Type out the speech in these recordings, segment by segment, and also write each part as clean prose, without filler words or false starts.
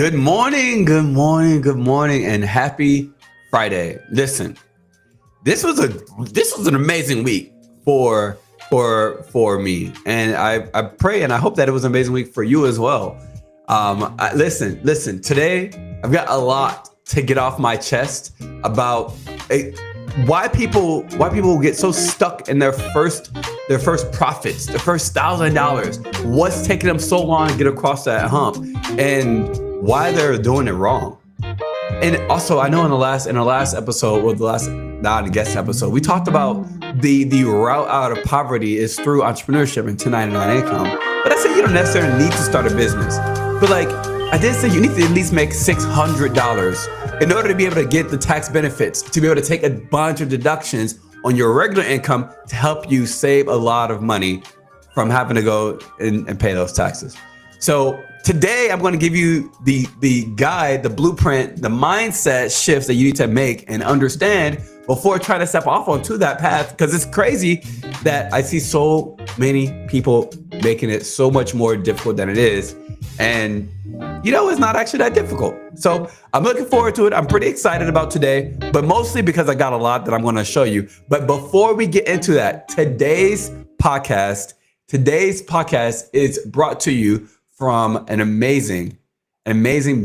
Good morning, and happy Friday. Listen, this was an amazing week for me, and I pray and I hope that it was an amazing week for you as well. Listen. Today I've got a lot to get off my chest about why people get so stuck in their first profits, their first $1,000. What's taking them so long to get across that hump, and why they're doing it wrong. And also, I know in our last episode, or the last guest episode, we talked about the route out of poverty is through entrepreneurship and 1099 income. But I said you don't necessarily need to start a business. But like, I did say you need to at least make $600 in order to be able to get the tax benefits, to be able to take a bunch of deductions on your regular income to help you save a lot of money from having to go and pay those taxes. So today, I'm going to give you the guide, the blueprint, the mindset shifts that you need to make and understand before trying to step off onto that path. Because it's crazy that I see so many people making it so much more difficult than it is. And, it's not actually that difficult. So I'm looking forward to it. I'm pretty excited about today, but mostly because I got a lot that I'm going to show you. But before we get into that, today's podcast is brought to you from an amazing,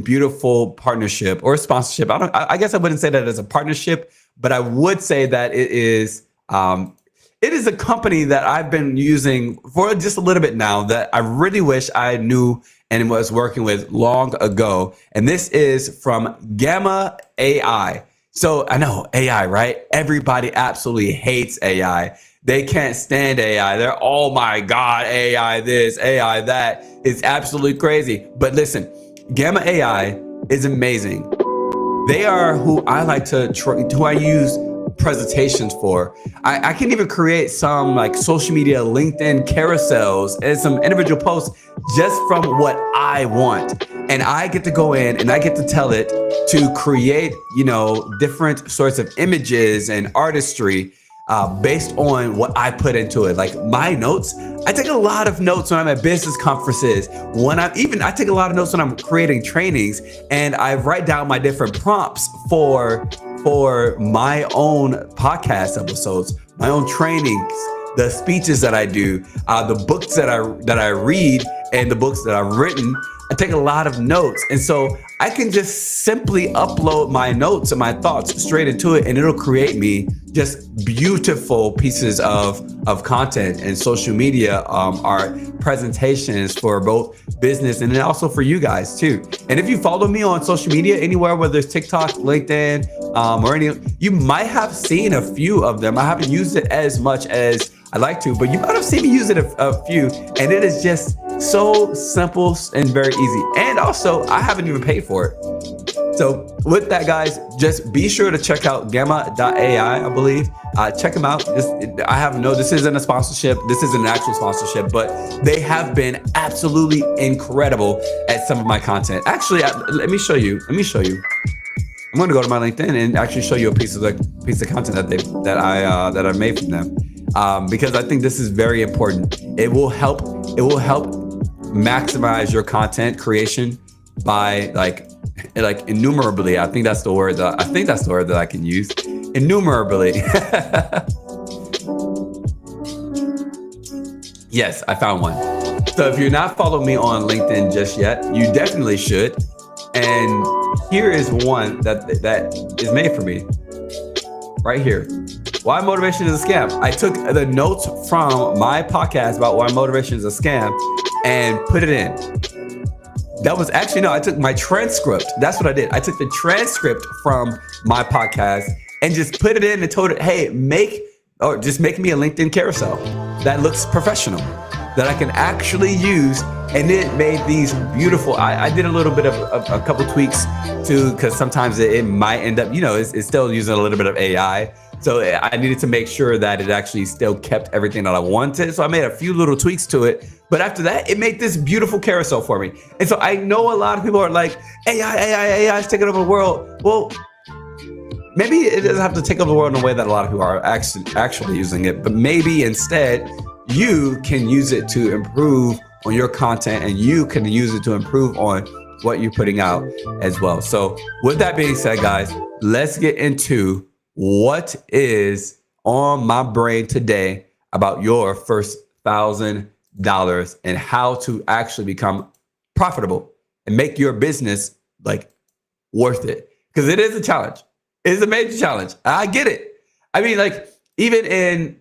beautiful partnership or sponsorship. I guess I wouldn't say that as a partnership, but I would say that it is a company that I've been using for just a little bit now that I really wish I knew and was working with long ago. And this is from Gamma AI. So I know AI, right? Everybody absolutely hates AI. They can't stand AI. They're, oh my God, AI this, AI that. It's absolutely crazy. But listen, Gamma AI is amazing. They are who I like who I use presentations for. I can even create some like social media, LinkedIn carousels and some individual posts just from what I want. And I get to go in and I get to tell it to create, different sorts of images and artistry based on what I put into it. Like my notes, I take a lot of notes when I'm at business conferences. I take a lot of notes when I'm creating trainings, and I write down my different prompts for my own podcast episodes, my own trainings, the speeches that I do, the books that I read, and the books that I've written. I take a lot of notes. And so I can just simply upload my notes and my thoughts straight into it, and it'll create me just beautiful pieces of content and social media art presentations for both business and then also for you guys too. And if you follow me on social media anywhere, whether it's TikTok, LinkedIn, or any, you might have seen a few of them. I haven't used it as much as I like to, but you might have seen me use it a few, and it is just so simple and very easy. And also, I haven't even paid for it. So with that, guys, just be sure to check out gamma.ai, I believe. Check them out. This isn't a sponsorship. This isn't an actual sponsorship, but they have been absolutely incredible at some of my content. Actually, let me show you. I'm going to go to my LinkedIn and actually show you a piece of content that I made from them. Because I think this is very important. It will help maximize your content creation by like innumerably. I think that's the word that I can use. Innumerably. Yes, I found one. So if you're not following me on LinkedIn just yet, you definitely should. And here is one that is made for me right here. Why motivation is a scam. I took the notes from my podcast about why motivation is a scam and put it in. I took my transcript. That's what I did. I took the transcript from my podcast and just put it in and told it, hey, just make me a LinkedIn carousel that looks professional, that I can actually use. And it made these beautiful, I did a little bit of a couple tweaks too, because sometimes it might end up, it's still using a little bit of AI. So I needed to make sure that it actually still kept everything that I wanted. So I made a few little tweaks to it. But after that, it made this beautiful carousel for me. And so I know a lot of people are like, AI is taking over the world. Well, maybe it doesn't have to take over the world in a way that a lot of people are actually using it. But maybe instead, you can use it to improve on your content, and you can use it to improve on what you're putting out as well. So with that being said, guys, let's get into what is on my brain today about your first $1,000 and how to actually become profitable and make your business like worth it. Because it is a challenge. It is a major challenge. I get it. I mean, like even in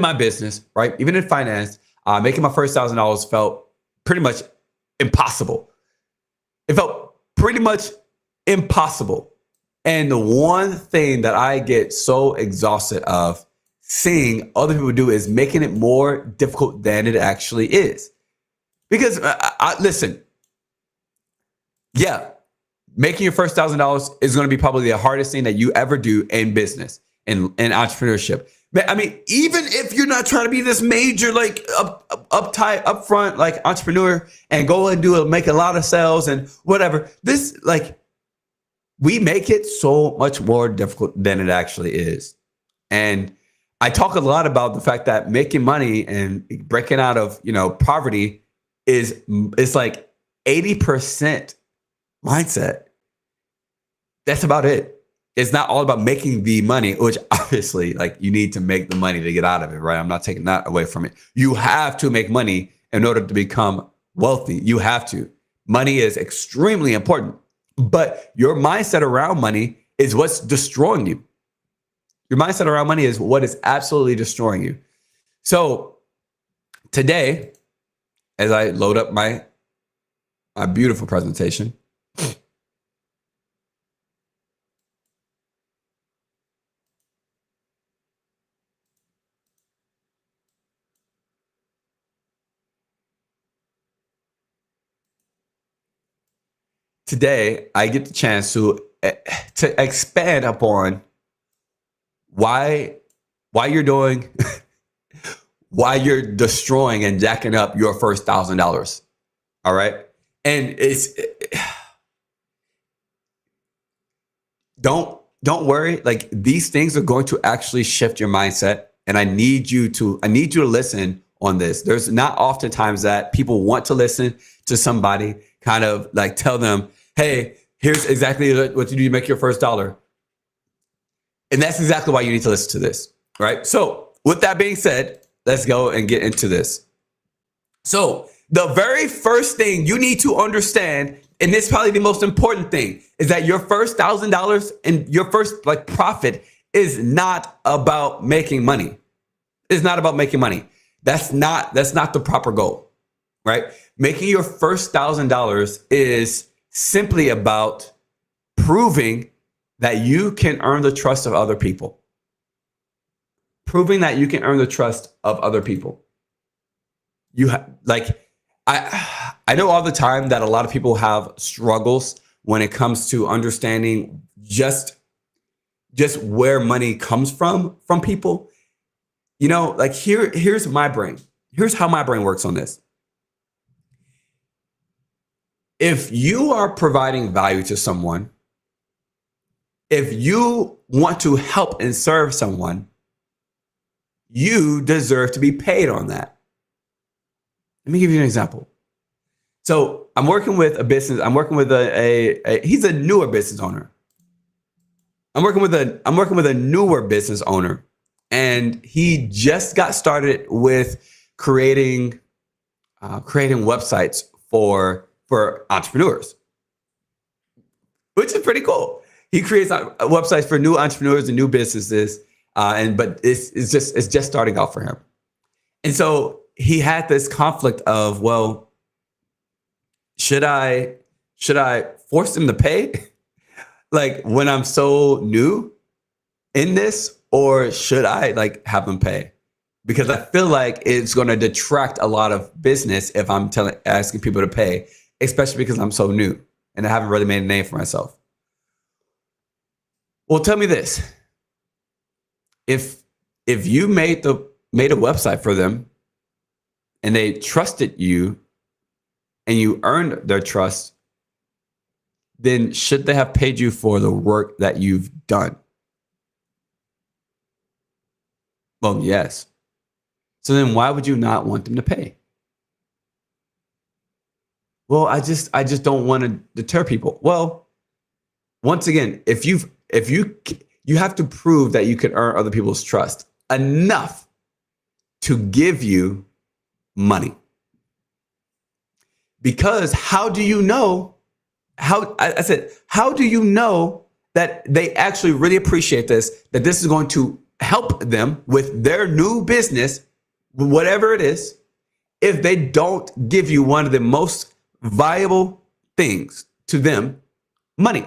my business, right? Even in finance, making my first $1,000 felt pretty much impossible. It felt pretty much impossible. And the one thing that I get so exhausted of seeing other people do is making it more difficult than it actually is. Because listen, yeah, making your first $1,000 is going to be probably the hardest thing that you ever do in business and in entrepreneurship. I mean, even if you're not trying to be this major, like uptight, upfront, like entrepreneur and go and make a lot of sales and whatever, this like we make it so much more difficult than it actually is. And I talk a lot about the fact that making money and breaking out of, poverty is like 80% mindset. That's about it. It's not all about making the money, which obviously like you need to make the money to get out of it, right? I'm not taking that away from it. You have to make money in order to become wealthy. You have to. Money is extremely important, but your mindset around money is what's destroying you. Your mindset around money is what is absolutely destroying you. So today, as I load up my beautiful presentation, today I get the chance to expand upon why you're doing, why you're destroying and jacking up your first $1,000. All right. And don't worry. Like these things are going to actually shift your mindset. And I need you to listen on this. There's not oftentimes that people want to listen to somebody kind of like tell them, hey, here's exactly what you do to make your first dollar. And that's exactly why you need to listen to this, right? So with that being said, let's go and get into this. So the very first thing you need to understand, and this is probably the most important thing, is that your first $1,000 and your first like profit is not about making money. It's not about making money. That's not the proper goal, right? Making your first $1,000 is simply about proving that you can earn the trust of other people. Proving that you can earn the trust of other people. I know all the time that a lot of people have struggles when it comes to understanding just where money comes from people. Like here's my brain. Here's how my brain works on this. If you are providing value to someone, if you want to help and serve someone, you deserve to be paid on that. Let me give you an example. So I'm working with a business. I'm working with he's a newer business owner. I'm working with a newer business owner, and he just got started with creating websites for entrepreneurs, which is pretty cool. He creates websites for new entrepreneurs and new businesses, but it's just starting out for him. And so he had this conflict of, well, should I force him to pay like when I'm so new in this, or should I like have him pay? Because I feel like it's going to detract a lot of business if I'm asking people to pay, especially because I'm so new and I haven't really made a name for myself. Well, tell me this. If you made a website for them and they trusted you and you earned their trust, then should they have paid you for the work that you've done? Well, yes. So then why would you not want them to pay? well, I just don't want to deter people. Well, once again, if you have to prove that you can earn other people's trust enough to give you money. Because how do you know how do you know that they actually really appreciate this, that this is going to help them with their new business, whatever it is, if they don't give you one of the most valuable things to them, money?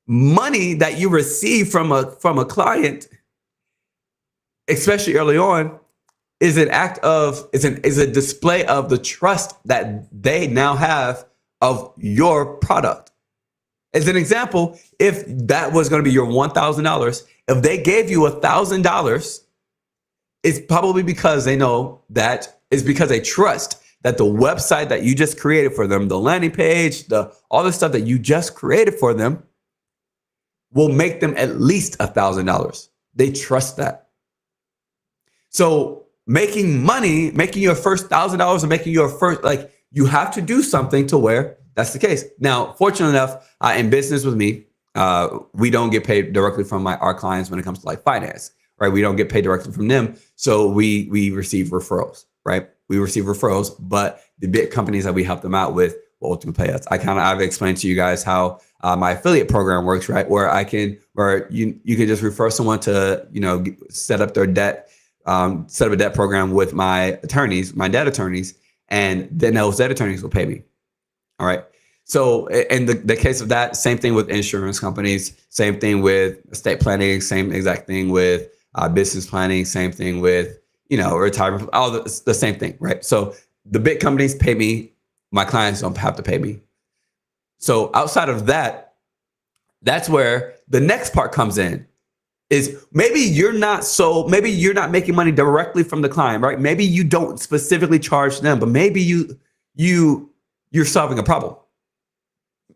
Money that you receive from a client, especially early on, is an act of, is a display of the trust that they now have of your product. As an example, if that was going to be your $1,000, if they gave you $1,000, it's probably because they know that it's because they trust that the website that you just created for them, the landing page, all the stuff that you just created for them will make them at least $1,000. They trust that. So making money, making your first $1,000 or making your first, like, you have to do something to where that's the case. Now, fortunately enough, in business with me, we don't get paid directly from our clients when it comes to like finance, right? We don't get paid directly from them. So we receive referrals, right? We receive referrals, but the big companies that we help them out with will ultimately pay us. I've explained to you guys how my affiliate program works, right? Where you can just refer someone to, set up their debt, set up a debt program with my debt attorneys, and then those debt attorneys will pay me. All right. So in the case of that, same thing with insurance companies, same thing with estate planning, same exact thing with business planning, same thing with, retirement, all the same thing, right? So the big companies pay me, my clients don't have to pay me. So outside of that, that's where the next part comes in. Is maybe you're not making money directly from the client, right? Maybe you don't specifically charge them, but maybe you're solving a problem.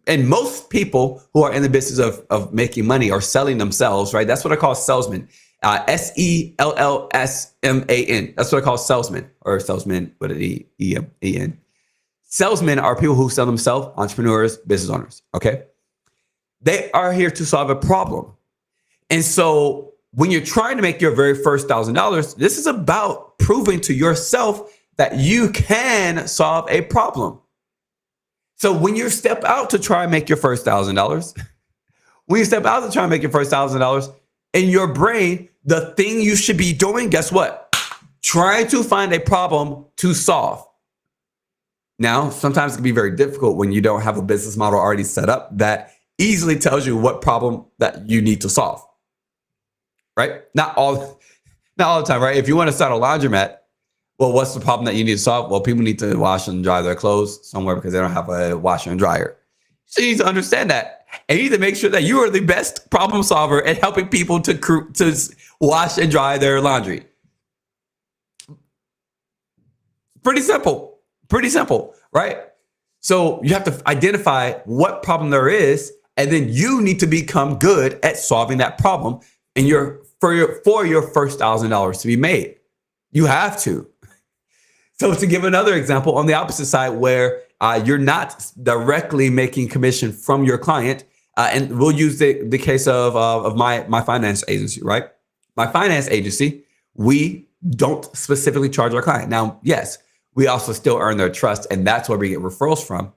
And most people who are in the business of making money are selling themselves, right? That's what I call salesman. SELLSMAN. That's what I call salesman, or salesman with an E-N. Salesmen are people who sell themselves, entrepreneurs, business owners, okay? They are here to solve a problem. And so when you're trying to make your very first $1,000, this is about proving to yourself that you can solve a problem. So when you step out to try and make your first $1,000, in your brain, the thing you should be doing, guess what? Trying to find a problem to solve. Now, sometimes it can be very difficult when you don't have a business model already set up that easily tells you what problem that you need to solve. Right? Not all the time, right? If you want to start a laundromat, well, what's the problem that you need to solve? Well, people need to wash and dry their clothes somewhere because they don't have a washer and dryer. So you need to understand that. And you need to make sure that you are the best problem solver at helping people to wash and dry their laundry. Pretty simple, right? So you have to identify what problem there is, and then you need to become good at solving that problem. And for your first $1,000 to be made, you have to. So to give another example on the opposite side, where you're not directly making commission from your client, and we'll use the case of my finance agency, right? My finance agency, we don't specifically charge our client. Now, yes, we also still earn their trust, and that's where we get referrals from.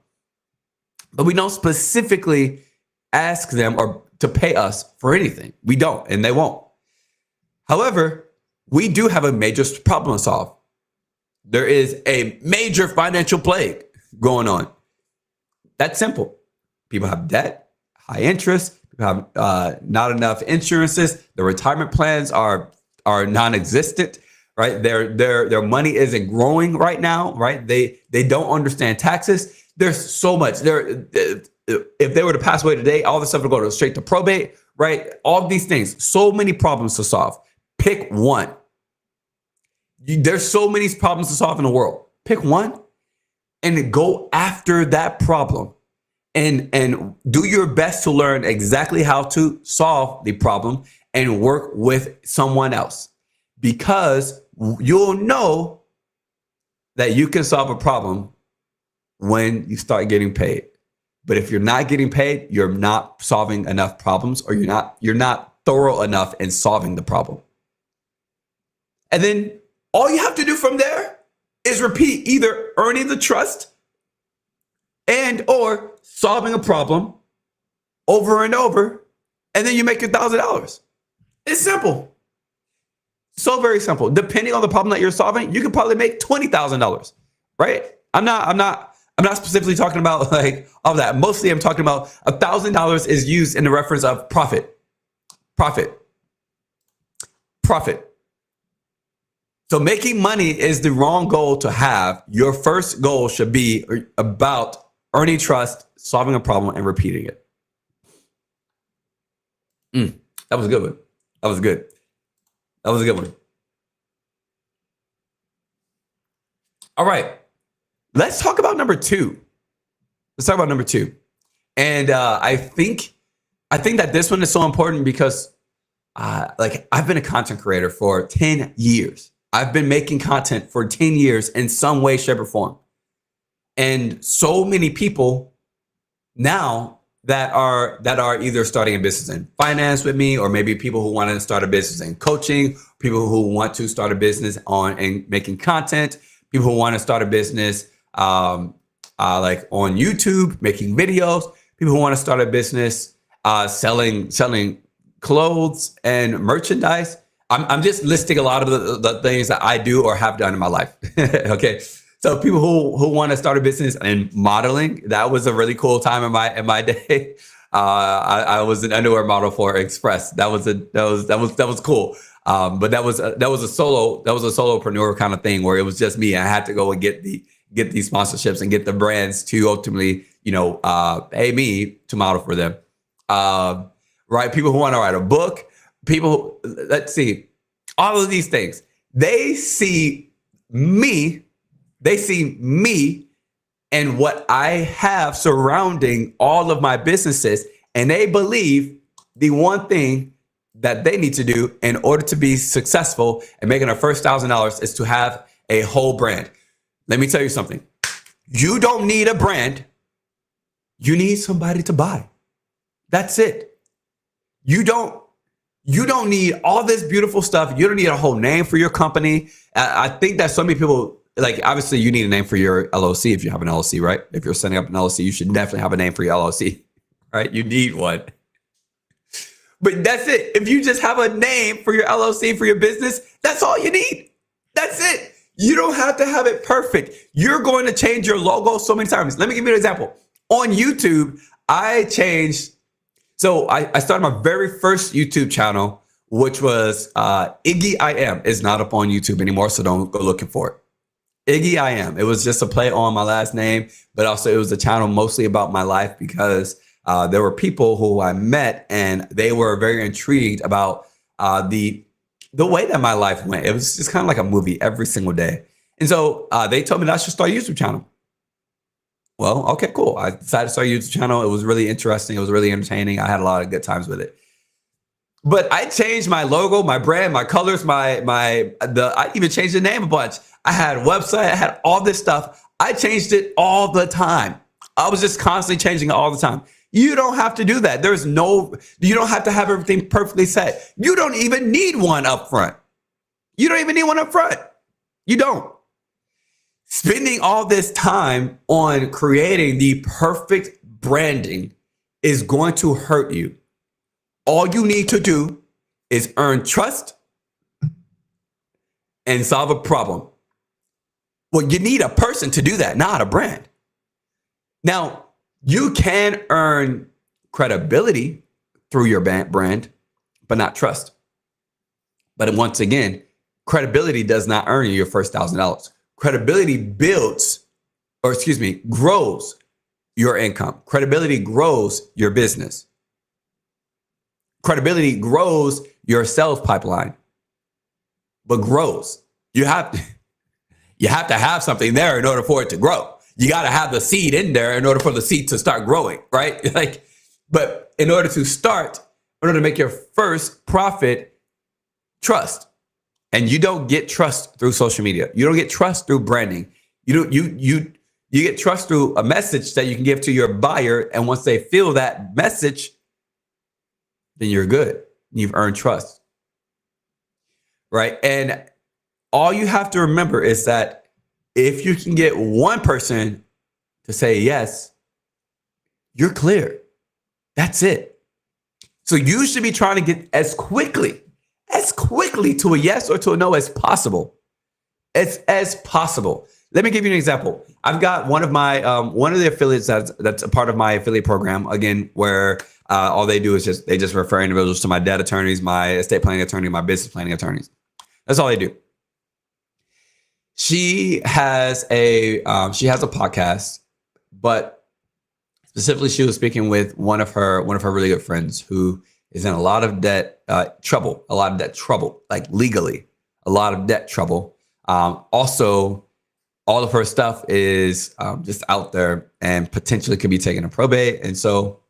But we don't specifically ask them or to pay us for anything. We don't, and they won't. However, we do have a major problem to solve. There is a major financial plague going on. That's simple. People have debt, high interest, people have not enough insurances. The retirement plans are non-existent, right? Their money isn't growing right now, right? They don't understand taxes. There's so much there. If they were to pass away today, all this stuff would go straight to probate, right? All these things, so many problems to solve. Pick one. There's so many problems to solve in the world. Pick one and go after that problem, and do your best to learn exactly how to solve the problem and work with someone else, because you'll know that you can solve a problem when you start getting paid. But if you're not getting paid, you're not solving enough problems, or you're not thorough enough in solving the problem. And then all you have to do from there is repeat either earning the trust and or solving a problem over and over, and then you make $1,000. It's simple. So very simple. Depending on the problem that you're solving, you could probably make $20,000, right? I'm not specifically talking about like all of that. Mostly I'm talking about $1,000 is used in the reference of profit. So making money is the wrong goal to have. Your first goal should be about earning trust, solving a problem, and repeating it. That was a good one. That was good. That was a good one. All right. Let's talk about number two. And I think that this one is so important because like I've been a content creator for 10 years. I've been making content for 10 years in some way, shape, or form. And so many people now that are either starting a business in finance with me, or maybe people who want to start a business in coaching, people who want to start a business and making content, people who want to start a business like on YouTube, making videos, people who want to start a business selling clothes and merchandise. I'm just listing a lot of the things that I do or have done in my life. Okay. So people who want to start a business in modeling, that was a really cool time in my day. I was an underwear model for Express. That was cool. But that was a solopreneur kind of thing where it was just me. I had to go and get these sponsorships and get the brands to ultimately, pay me to model for them. Right? People who want to write a book, let's see, all of these things. They see me and what I have surrounding all of my businesses, and they believe the one thing that they need to do in order to be successful and making their first $1,000 is to have a whole brand. Let me tell you something. You don't need a brand. You need somebody to buy. That's it. You don't need all this beautiful stuff. You don't need a whole name for your company. I think that so many people, like, obviously you need a name for your LLC if you have an LLC, right? If you're setting up an LLC, you should definitely have a name for your LLC, right? You need one. But that's it. If you just have a name for your LLC, for your business, that's all you need. That's it. You don't have to have it perfect. You're going to change your logo so many times. Let me give you an example. On YouTube, I started my very first YouTube channel, which was Iggy I Am. It's not up on YouTube anymore, so don't go looking for it. Iggy I Am. It was just a play on my last name, but also it was a channel mostly about my life because there were people who I met and they were very intrigued about the way that my life went. It was just kind of like a movie every single day. And so they told me that I should start a YouTube channel. Well, okay, cool. I decided to start a YouTube channel. It was really interesting. It was really entertaining. I had a lot of good times with it. But I changed my logo, my brand, my colors, I even changed the name a bunch. I had a website. I had all this stuff. I changed it all the time. I was just constantly changing it all the time. You don't have to do that. You don't have to have everything perfectly set. You don't even need one up front. You don't. Spending all this time on creating the perfect branding is going to hurt you. All you need to do is earn trust and solve a problem. Well, you need a person to do that, not a brand. Now, you can earn credibility through your bank but not trust. But once again, credibility does not earn you your first $1,000. Credibility grows your income. Credibility grows your business. Credibility grows your sales pipeline, but grows. You have to have something there in order for it to grow. You got to have the seed in there in order for the seed to start growing, right? But in order to make your first profit, trust. And you don't get trust through social media. You don't get trust through branding. You You get trust through a message that you can give to your buyer. And once they feel that message, then you're good. You've earned trust. Right? And all you have to remember is that if you can get one person to say yes, you're clear. That's it. So you should be trying to get as quickly to a yes or to a no as possible. As possible. Let me give you an example. I've got one of the affiliates that's a part of my affiliate program, again, where all they do is they just refer individuals to my debt attorneys, my estate planning attorney, my business planning attorneys. That's all they do. She has a podcast, but specifically she was speaking with one of her really good friends who is in a lot of debt trouble, like legally, a lot of debt trouble. Also, all of her stuff is just out there and potentially could be taken to probate. And so,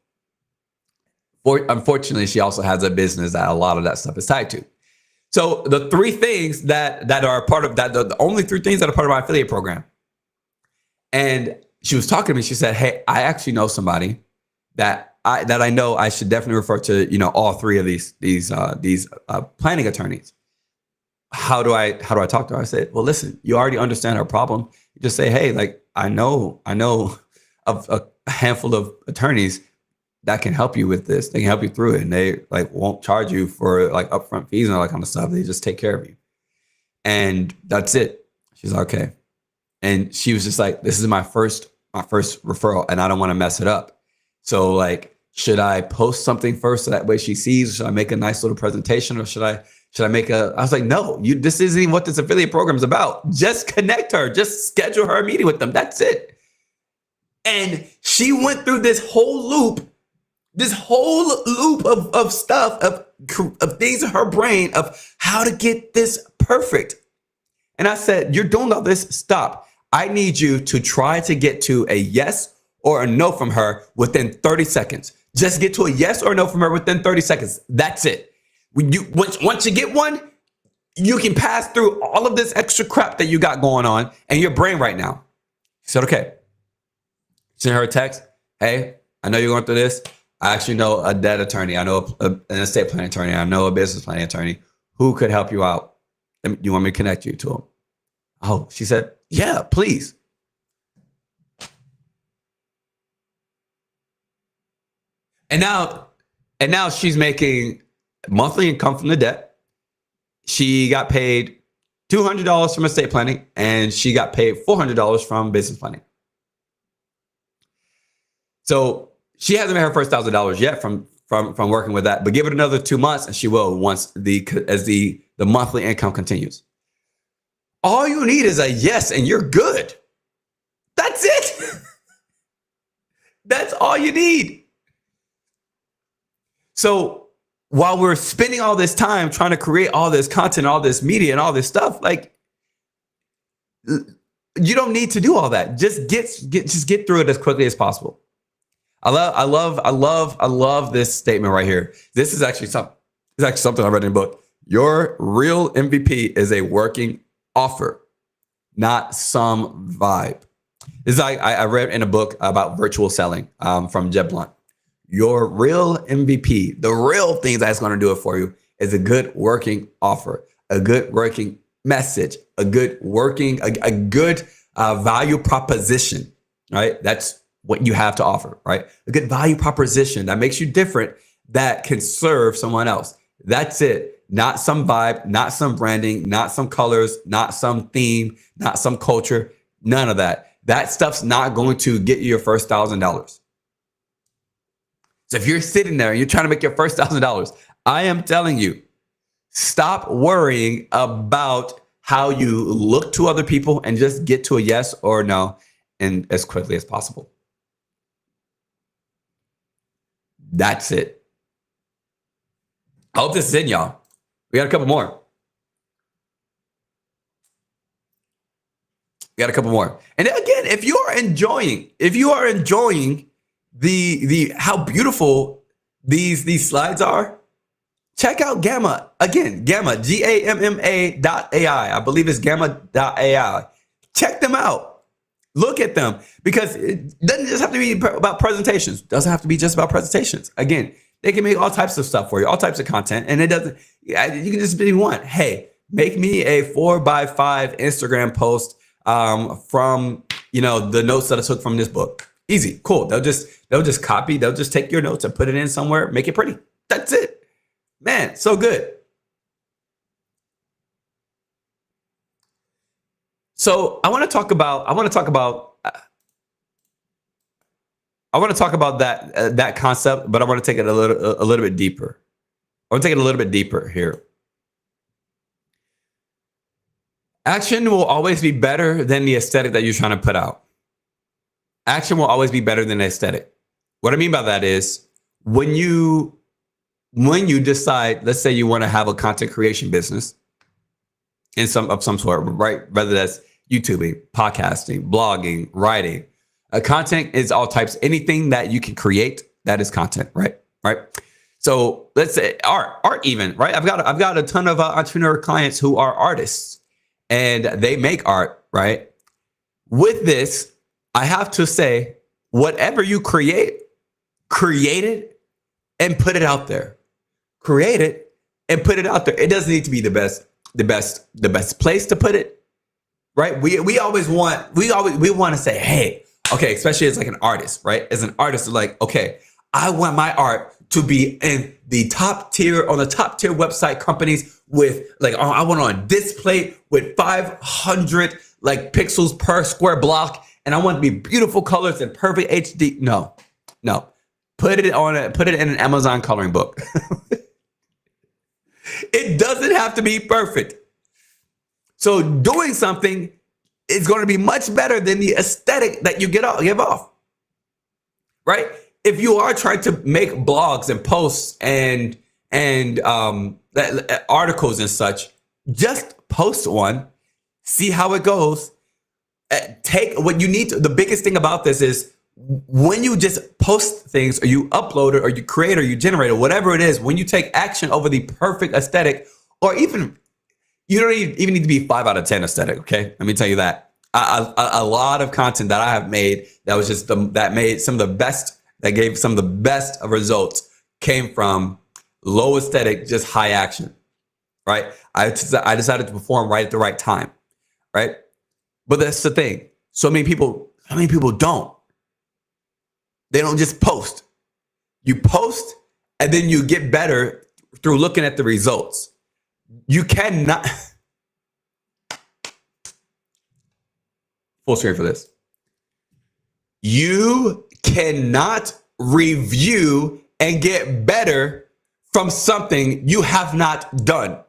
unfortunately, she also has a business that a lot of that stuff is tied to. So the three things that are part of that, the only three things that are part of my affiliate program. And she was talking to me. She said, "Hey, I actually know somebody that I know I should definitely refer to, all three of these planning attorneys. How do I talk to her?" I said, "Well, listen, you already understand her problem. You just say, hey, like, I know of a handful of attorneys that can help you with this. They can help you through it. And they won't charge you for upfront fees and all that kind of stuff. They just take care of you. And that's it." She's like, "Okay." And she was just like, "This is my first referral and I don't want to mess it up. So should I post something first so that way she sees? Or should I make a nice little presentation? Or should I make I was like, "No, this isn't even what this affiliate program is about. Just connect her. Just schedule her a meeting with them. That's it." And she went through this whole loop of stuff, of things in her brain of how to get this perfect. And I said, "You're doing all this. Stop. I need you to try to get to a yes or a no from her within 30 seconds. Just get to a yes or no from her within 30 seconds. That's it. Once you get one, you can pass through all of this extra crap that you got going on in your brain right now." She said, "Okay." Sent her a text. "Hey, I know you're going through this. I actually know a debt attorney. I know an estate planning attorney. I know a business planning attorney who could help you out. You want me to connect you to him?" Oh, she said, "Yeah, please." And now she's making monthly income from the debt. She got paid $200 from estate planning, and she got paid $400 from business planning. So she hasn't made her first $1,000 yet from working with that, but give it another 2 months and she will, once the monthly income continues. All you need is a yes and you're good. That's it. That's all you need. So while we're spending all this time trying to create all this content, all this media and all this stuff, you don't need to do all that. Just get through it as quickly as possible. I love this statement right here. This is actually something I read in a book. Your real MVP is a working offer, not some vibe. This is I read in a book about virtual selling from Jeb Blunt. Your real MVP, the real thing that's going to do it for you, is a good working offer, a good working message, a good working, a good value proposition, right? That's what you have to offer, right? A good value proposition that makes you different, that can serve someone else. That's it. Not some vibe, not some branding, not some colors, not some theme, not some culture, none of that. That stuff's not going to get you your first $1,000. So if you're sitting there and you're trying to make your first $1,000, I am telling you, stop worrying about how you look to other people and just get to a yes or a no and as quickly as possible. That's it. I hope this is in, y'all. We got a couple more. And again, if you are enjoying the how beautiful these slides are, check out Gamma. Again, Gamma, GAMMA.ai. I believe it's gamma.ai. Check them out. Look at them, because it doesn't just have to be about presentations. It doesn't have to be just about presentations. Again, they can make all types of stuff for you, all types of content. And it doesn't, you can just be one. Hey, make me a 4x5 Instagram post from, the notes that I took from this book. Easy, cool. They'll just copy, they'll just take your notes and put it in somewhere, make it pretty. That's it. Man, so good. So I want to talk about that concept, but I want to take it a little bit deeper. I want to take it a little bit deeper here. Action will always be better than the aesthetic that you're trying to put out. Action will always be better than the aesthetic. What I mean by that is when you decide, let's say you want to have a content creation business in some sort, right? Whether that's YouTubing, podcasting, blogging, writing. Content is all types. Anything that you can create, that is content, right? Right. So let's say art even, right? I've got a ton of entrepreneur clients who are artists, and they make art, right? With this, I have to say, whatever you create it and put it out there. Create it and put it out there. It doesn't need to be the best place to put it, right? We want to say, hey, okay, especially as like an artist, right? As an artist, like, okay, I want my art to be in the top tier, on the top tier website companies with like, I want on display with 500 like pixels per square block. And I want it to be beautiful colors and perfect HD. No. Put it in an Amazon coloring book. It doesn't have to be perfect. So doing something is going to be much better than the aesthetic that you give off, right? If you are trying to make blogs and posts and articles and such, just post one, see how it goes. Take what you need to. The biggest thing about this is when you just post things, or you upload it, or you create, or you generate it, whatever it is, when you take action over the perfect aesthetic, or even you don't even need to be 5 out of 10 aesthetic. Okay, let me tell you that a lot of content that I have made that was just that made some of the best, that gave some of the best results, came from low aesthetic, just high action. Right? I decided to perform right at the right time. Right? But that's the thing. So many people don't. They don't just post. You post and then you get better through looking at the results. You cannot. Full screen for this. You cannot review and get better from something you have not done.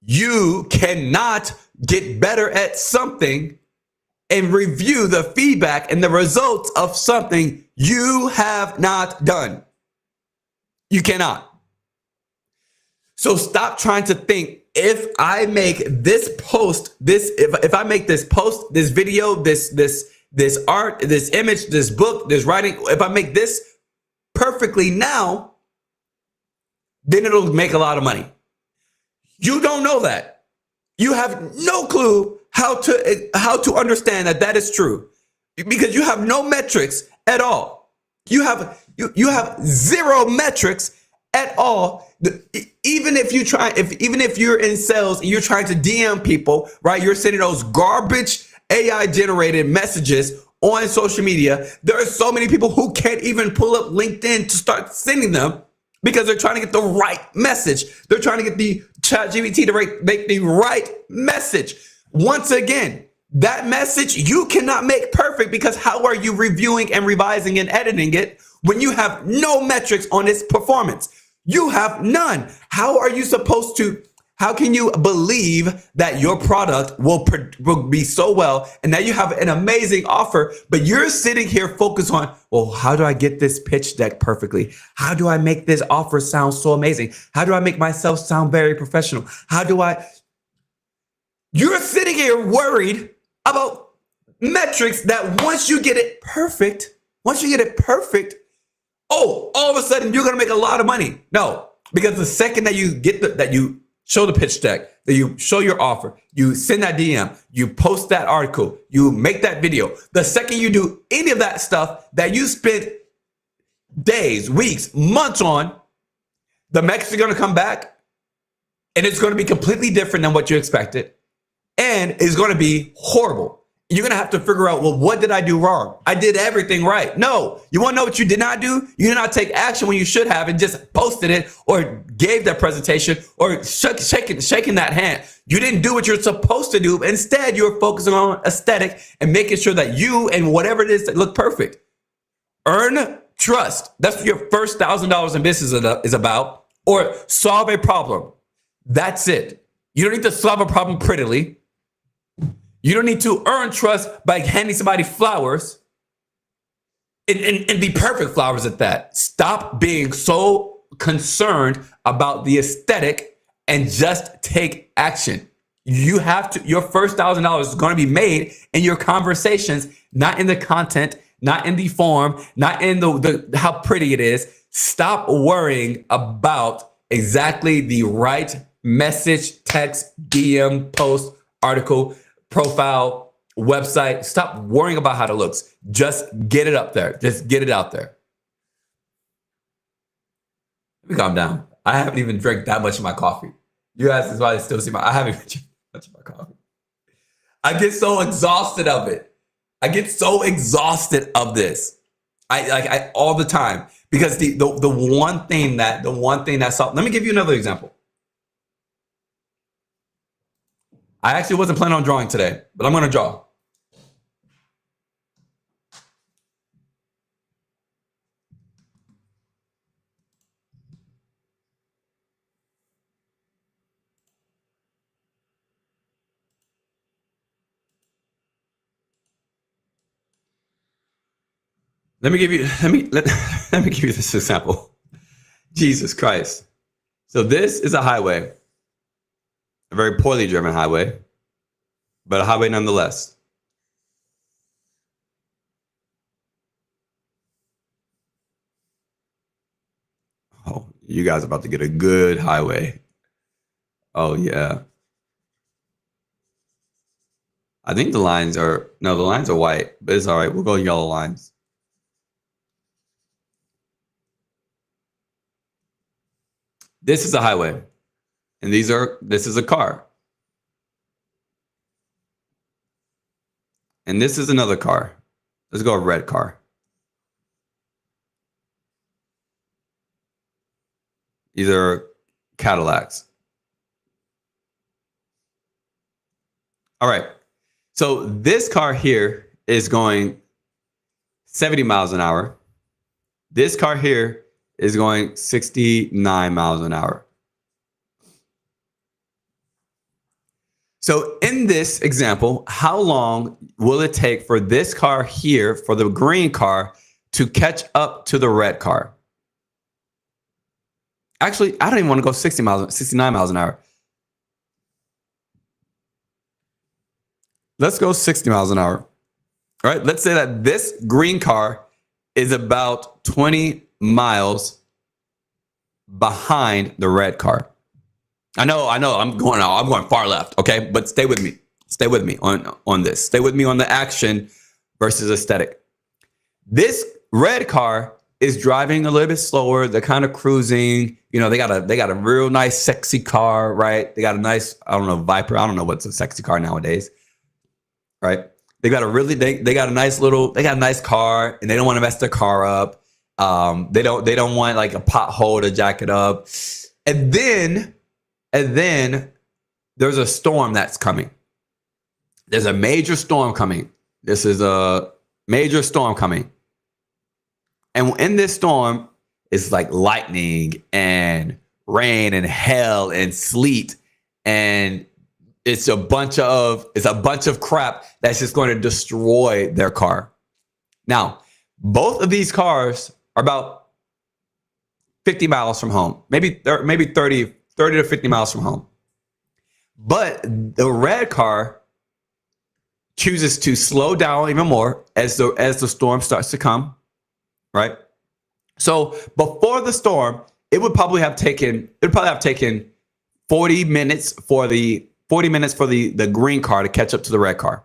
You cannot get better at something and review the feedback and the results of something you have not done. You cannot. So stop trying to think, if I make this post, if I make this post, this video, this art, this image, this book, this writing, if I make this perfectly now, then it'll make a lot of money. You don't know that. You have no clue how to understand that is true, because you have no metrics at all. You have zero metrics at all. Even if you're in sales and you're trying to DM people, right? You're sending those garbage AI generated messages on social media. There are so many people who can't even pull up LinkedIn to start sending them, because they're trying to get the right message. They're trying to get the ChatGPT to make the right message. Once again, that message you cannot make perfect, because how are you reviewing and revising and editing it when you have no metrics on its performance? You have none. How can you believe that your product will be so well, and that you have an amazing offer, but you're sitting here focused on, well, how do I get this pitch deck perfectly? How do I make this offer sound so amazing? How do I make myself sound very professional? You're sitting here worried about metrics that once you get it perfect, oh, all of a sudden you're going to make a lot of money. No, because the second that you show the pitch deck, Then you show your offer. You send that DM. You post that article. You make that video. The second you do any of that stuff that you spent days, weeks, months on, the metrics are going to come back and it's going to be completely different than what you expected. And it's going to be horrible. You're going to have to figure out, well, what did I do wrong? I did everything right. No, you want to know what you did not do? You did not take action when you should have and just posted it or gave that presentation or shaking that hand. You didn't do what you're supposed to do. Instead, you're focusing on aesthetic and making sure that you and whatever it is that look perfect. Earn trust. That's what your first $1,000 in business is about. Or solve a problem. That's it. You don't need to solve a problem prettily. You don't need to earn trust by handing somebody flowers and be perfect flowers at that. Stop being so concerned about the aesthetic and just take action. You have to, your first $1,000 is going to be made in your conversations, not in the content, not in the form, not in the how pretty it is. Stop worrying about exactly the right message, text, DM, post, article, profile, website. Stop worrying about how it looks. Just get it up there. Just get it out there. Let me calm down. I haven't even drank that much of my coffee. You guys is why I still see I haven't even drank much of my coffee. I get so exhausted of it. I get so exhausted of this. I all the time because the one thing that's up. Let me give you another example. I actually wasn't planning on drawing today, but I'm going to draw. Let me give you this example. Jesus Christ. So this is a highway, a very poorly driven highway, but a highway nonetheless. Oh, you guys are about to get a good highway. Oh yeah. I think the lines are white, but it's all right. We'll go yellow lines. This is a highway, and this is a car. And this is another car. Let's go a red car. These are Cadillacs. All right. So this car here is going 70 miles an hour. This car here is going 69 miles an hour. So in this example, how long will it take for this car here, for the green car, to catch up to the red car? Actually, I don't even want to go 69 miles an hour. Let's go 60 miles an hour. All right, let's say that this green car is about 20 miles behind the red car. I know, I'm going far left, okay? But stay with me. Stay with me on this. Stay with me on the action versus aesthetic. This red car is driving a little bit slower. They're kind of cruising. You know, they got a real nice, sexy car, right? They got a nice, I don't know, Viper. I don't know what's a sexy car nowadays, right? They got a nice car, and they don't want to mess their car up. They don't want like a pothole to jack it up. And then there's a storm that's coming. There's a major storm coming. This is a major storm coming. And in this storm, it's like lightning and rain and hail and sleet. And it's a bunch of crap that's just going to destroy their car. Now, both of these cars are about 50 miles from home, maybe 30 to 50 miles from home. But the red car chooses to slow down even more as the storm starts to come, right? So before the storm, it would probably have taken 40 minutes for the green car to catch up to the red car.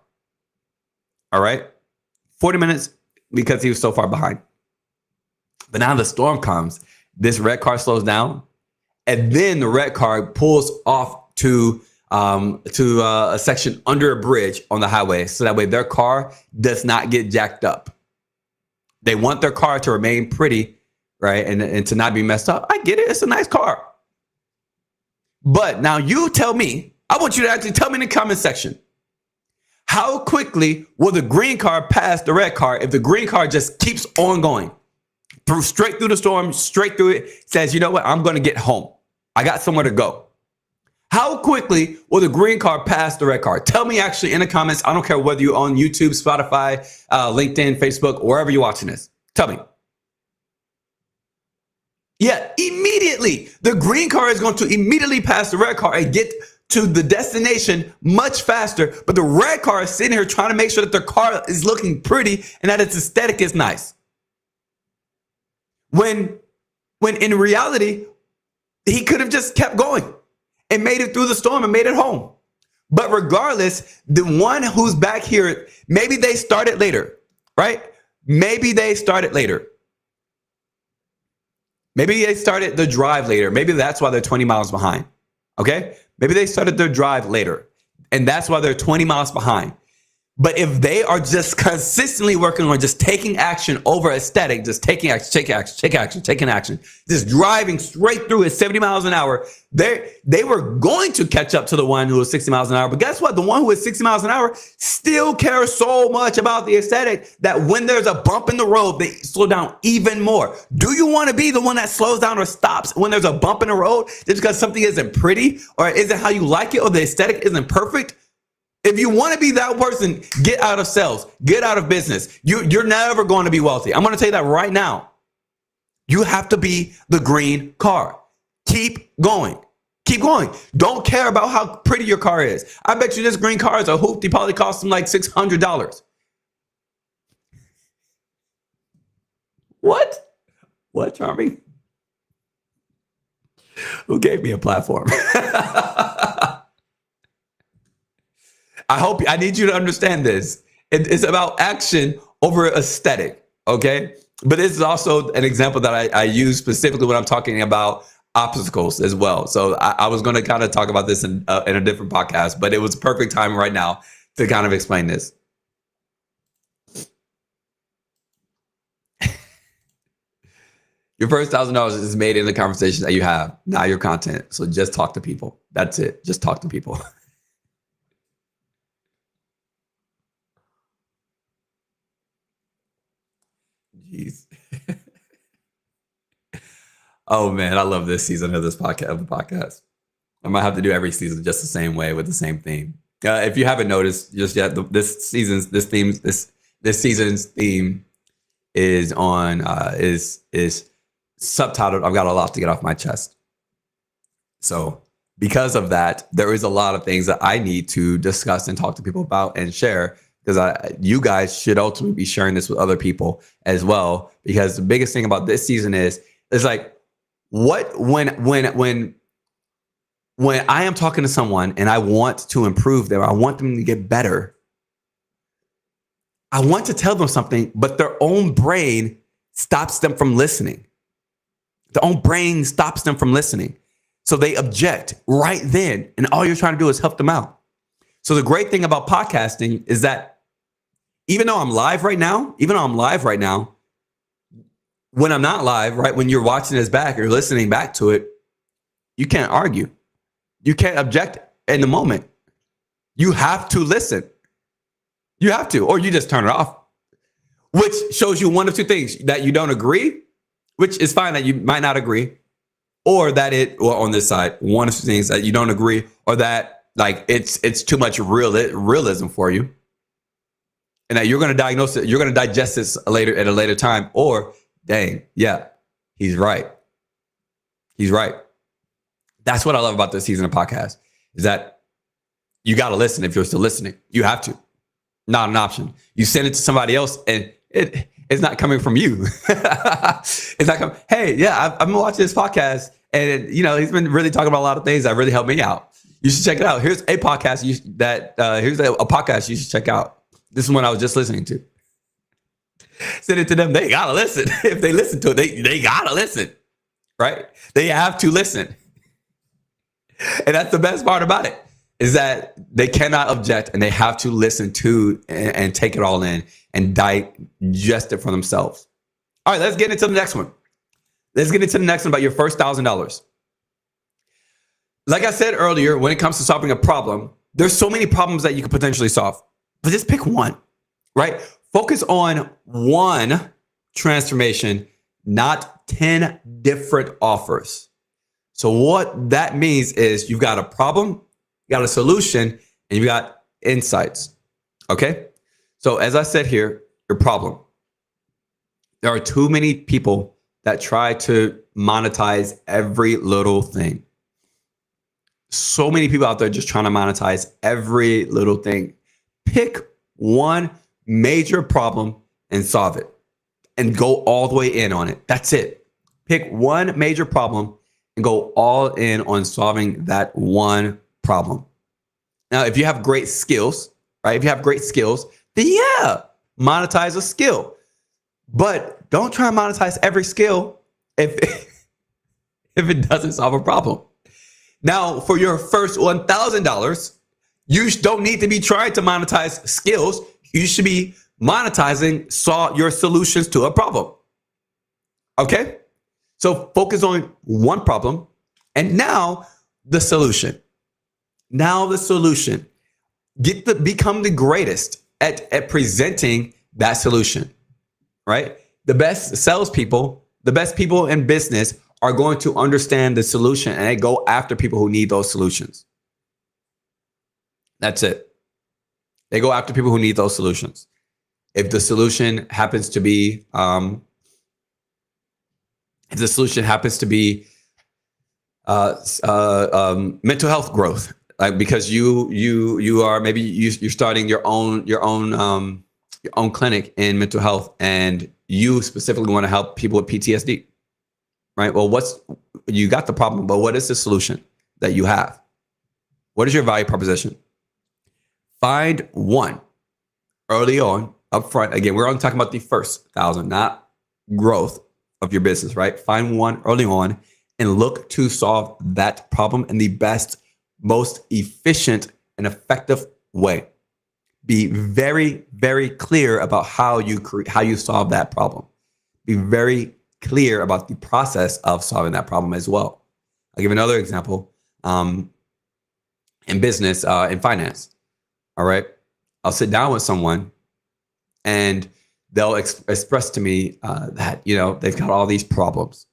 All right. 40 minutes because he was so far behind. But now the storm comes. This red car slows down. And then the red car pulls off to a section under a bridge on the highway. So that way their car does not get jacked up. They want their car to remain pretty, right? And to not be messed up. I get it. It's a nice car. But now you tell me, I want you to actually tell me in the comment section, how quickly will the green car pass the red car if the green car just keeps on going straight through the storm, straight through it, says, you know what, I'm going to get home. I got somewhere to go. How quickly will the green car pass the red car? Tell me actually in the comments. I don't care whether you're on YouTube, Spotify, LinkedIn, Facebook, wherever you're watching this. Tell me. Yeah, immediately. The green car is going to immediately pass the red car and get to the destination much faster. But the red car is sitting here trying to make sure that their car is looking pretty and that its aesthetic is nice. When in reality, he could have just kept going and made it through the storm and made it home. But regardless, the one who's back here, maybe they started later, right? Maybe they started later. Maybe they started the drive later. Maybe that's why they're 20 miles behind. Okay? Maybe they started their drive later, and that's why they're 20 miles behind. But if they are just consistently working on just taking action over aesthetic, just taking action, taking action, just driving straight through at 70 miles an hour, they were going to catch up to the one who was 60 miles an hour. But guess what? The one who is 60 miles an hour still cares so much about the aesthetic that when there's a bump in the road, they slow down even more. Do you want to be the one that slows down or stops when there's a bump in the road just because something isn't pretty or isn't how you like it or the aesthetic isn't perfect? If you want to be that person, get out of sales, get out of business. You're never going to be wealthy. I'm going to tell you that right now. You have to be the green car. Keep going. Keep going. Don't care about how pretty your car is. I bet you this green car is a hoopty, probably cost them like $600. What? What, Charming? Who gave me a platform? I need you to understand this. It's about action over aesthetic, okay? But this is also an example that I use specifically when I'm talking about obstacles as well. So I was going to kind of talk about this in a different podcast, but it was perfect time right now to kind of explain this. Your first $1,000 is made in the conversation that you have, not your content. So just talk to people. That's it. Just talk to people. Jeez. Oh man, I love this season of the podcast. I might have to do every season just the same way with the same theme. If you haven't noticed just yet, this season's theme is on is subtitled "I've got a lot to get off my chest." So because of that, there is a lot of things that I need to discuss and talk to people about and share. Because you guys should ultimately be sharing this with other people as well. Because the biggest thing about this season is like, when I am talking to someone and I want to improve them, I want them to get better. I want to tell them something, but their own brain stops them from listening. Their own brain stops them from listening. So they object right then. And all you're trying to do is help them out. So the great thing about podcasting is that even though I'm live right now, when I'm not live, right, when you're watching this back or listening back to it, you can't argue. You can't object in the moment. You have to listen. You have to, or you just turn it off, which shows you one of two things: that you don't agree, which is fine that you might not agree, or on this side, one of two things: that you don't agree, or that like it's too much realism for you. And that you're going to diagnose it, you're going to digest this later at a later time. Or, dang, yeah, he's right. He's right. That's what I love about this season of podcast, is that you got to listen if you're still listening. You have to. Not an option. You send it to somebody else and it's not coming from you. It's not coming. Hey, yeah, I've been watching this podcast And, he's been really talking about a lot of things that really helped me out. You should check it out. Here's a podcast here's a podcast you should check out. This is one I was just listening to. Send it to them. They gotta listen. If they listen to it, they gotta listen, right? They have to listen. And that's the best part about it, is that they cannot object and they have to listen to and take it all in and digest it for themselves. All right, let's get into the next one. Let's get into the next one about your first $1,000. Like I said earlier, when it comes to solving a problem, there's so many problems that you could potentially solve, but just pick one, right? Focus on one transformation, not 10 different offers. So what that means is you've got a problem, you got a solution, and you've got insights. Okay? So as I said here, your problem. There are too many people that try to monetize every little thing. So many people out there just trying to monetize every little thing. Pick one major problem and solve it and go all the way in on it. That's it. Pick one major problem and go all in on solving that one problem. Now, if you have great skills, right? If you have great skills, then yeah, monetize a skill. But don't try and monetize every skill if it doesn't solve a problem. Now, for your first $1,000, you don't need to be trying to monetize skills. You should be monetizing your solutions to a problem. Okay? So focus on one problem. And now the solution. Become the greatest at presenting that solution, right? The best salespeople, the best people in business are going to understand the solution and they go after people who need those solutions. That's it. They go after people who need those solutions. If the solution happens to be, mental health growth, like because you are maybe you're starting your own clinic in mental health, and you specifically want to help people with PTSD, right? Well, you got the problem, but what is the solution that you have? What is your value proposition? Find one early on, up front. Again, we're only talking about the first 1,000, not growth of your business, right? Find one early on and look to solve that problem in the best, most efficient and effective way. Be very, very clear about how you solve that problem. Be very clear about the process of solving that problem as well. I'll give another example. In business, in finance. All right. I'll sit down with someone and they'll express to me that, they've got all these problems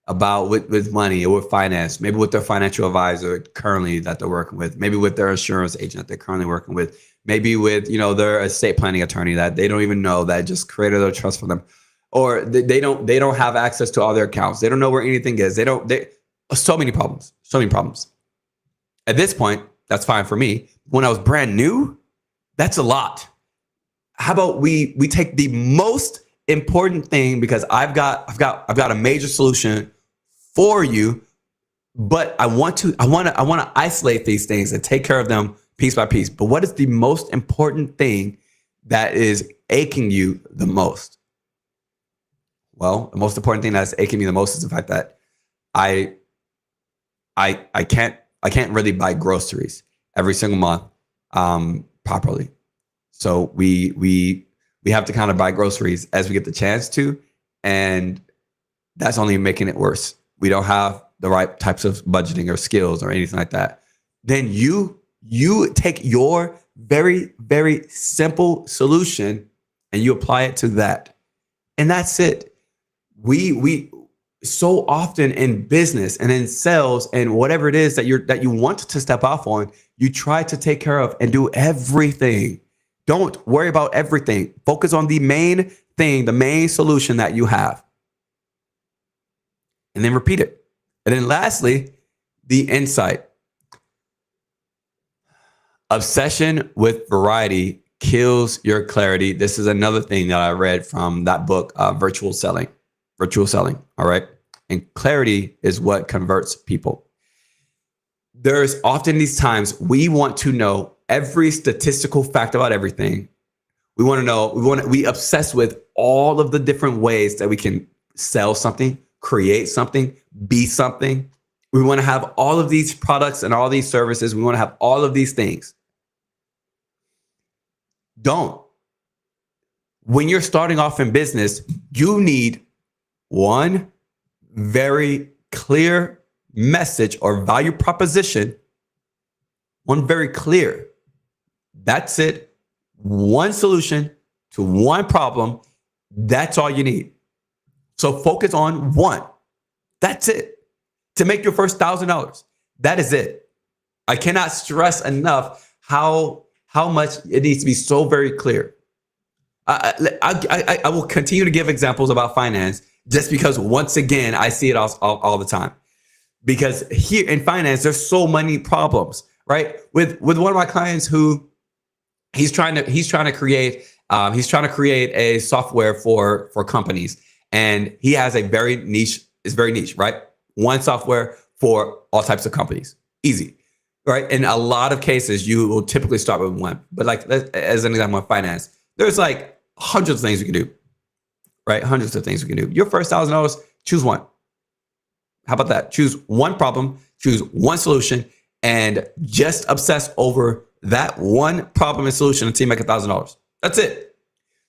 about with money or with finance, maybe with their financial advisor currently that they're working with, maybe with their insurance agent that they're currently working with, maybe with, their estate planning attorney that they don't even know, that just created a trust for them, or they don't have access to all their accounts. They don't know where anything is. So many problems. At this point, that's fine for me. When I was brand new, that's a lot. How about we take the most important thing, because I've got a major solution for you, but I want to isolate these things and take care of them piece by piece. But what is the most important thing that is aching you the most? Well, the most important thing that's aching me the most is the fact that I can't really buy groceries every single month properly. So we have to kind of buy groceries as we get the chance to, and that's only making it worse. We don't have the right types of budgeting or skills or anything like that. Then you take your very, very simple solution and you apply it to that. And that's it. We so often in business and in sales and whatever it is that you want to step off on, you try to take care of and do everything. Don't worry about everything. Focus on the main thing, the main solution that you have. And then repeat it. And then lastly, the insight. Obsession with variety kills your clarity. This is another thing that I read from that book, Virtual Selling. All right. and clarity is what converts people. There's often these times we want to know every statistical fact about everything. We want to know, we obsess with all of the different ways that we can sell something, create something, be something. We want to have all of these products and all these services. We want to have all of these things. Don't. When you're starting off in business, you need one very clear message or value proposition. One very clear. That's it. One solution to one problem. That's all you need. So focus on one. That's it. To make your first $1,000. That is it. I cannot stress enough how much it needs to be so very clear. I will continue to give examples about finance just because, once again, I see it all the time. Because here in finance, there's so many problems, right? With one of my clients who he's trying to create a software for companies, and he has a very niche. It's very niche, right? One software for all types of companies, easy, right? In a lot of cases, you will typically start with one. But like as an example of finance, there's like hundreds of things you can do, right? Hundreds of things you can do. Your first $1,000, choose one. How about that? Choose one problem, choose one solution, and just obsess over that one problem and solution until you make $1,000. That's it.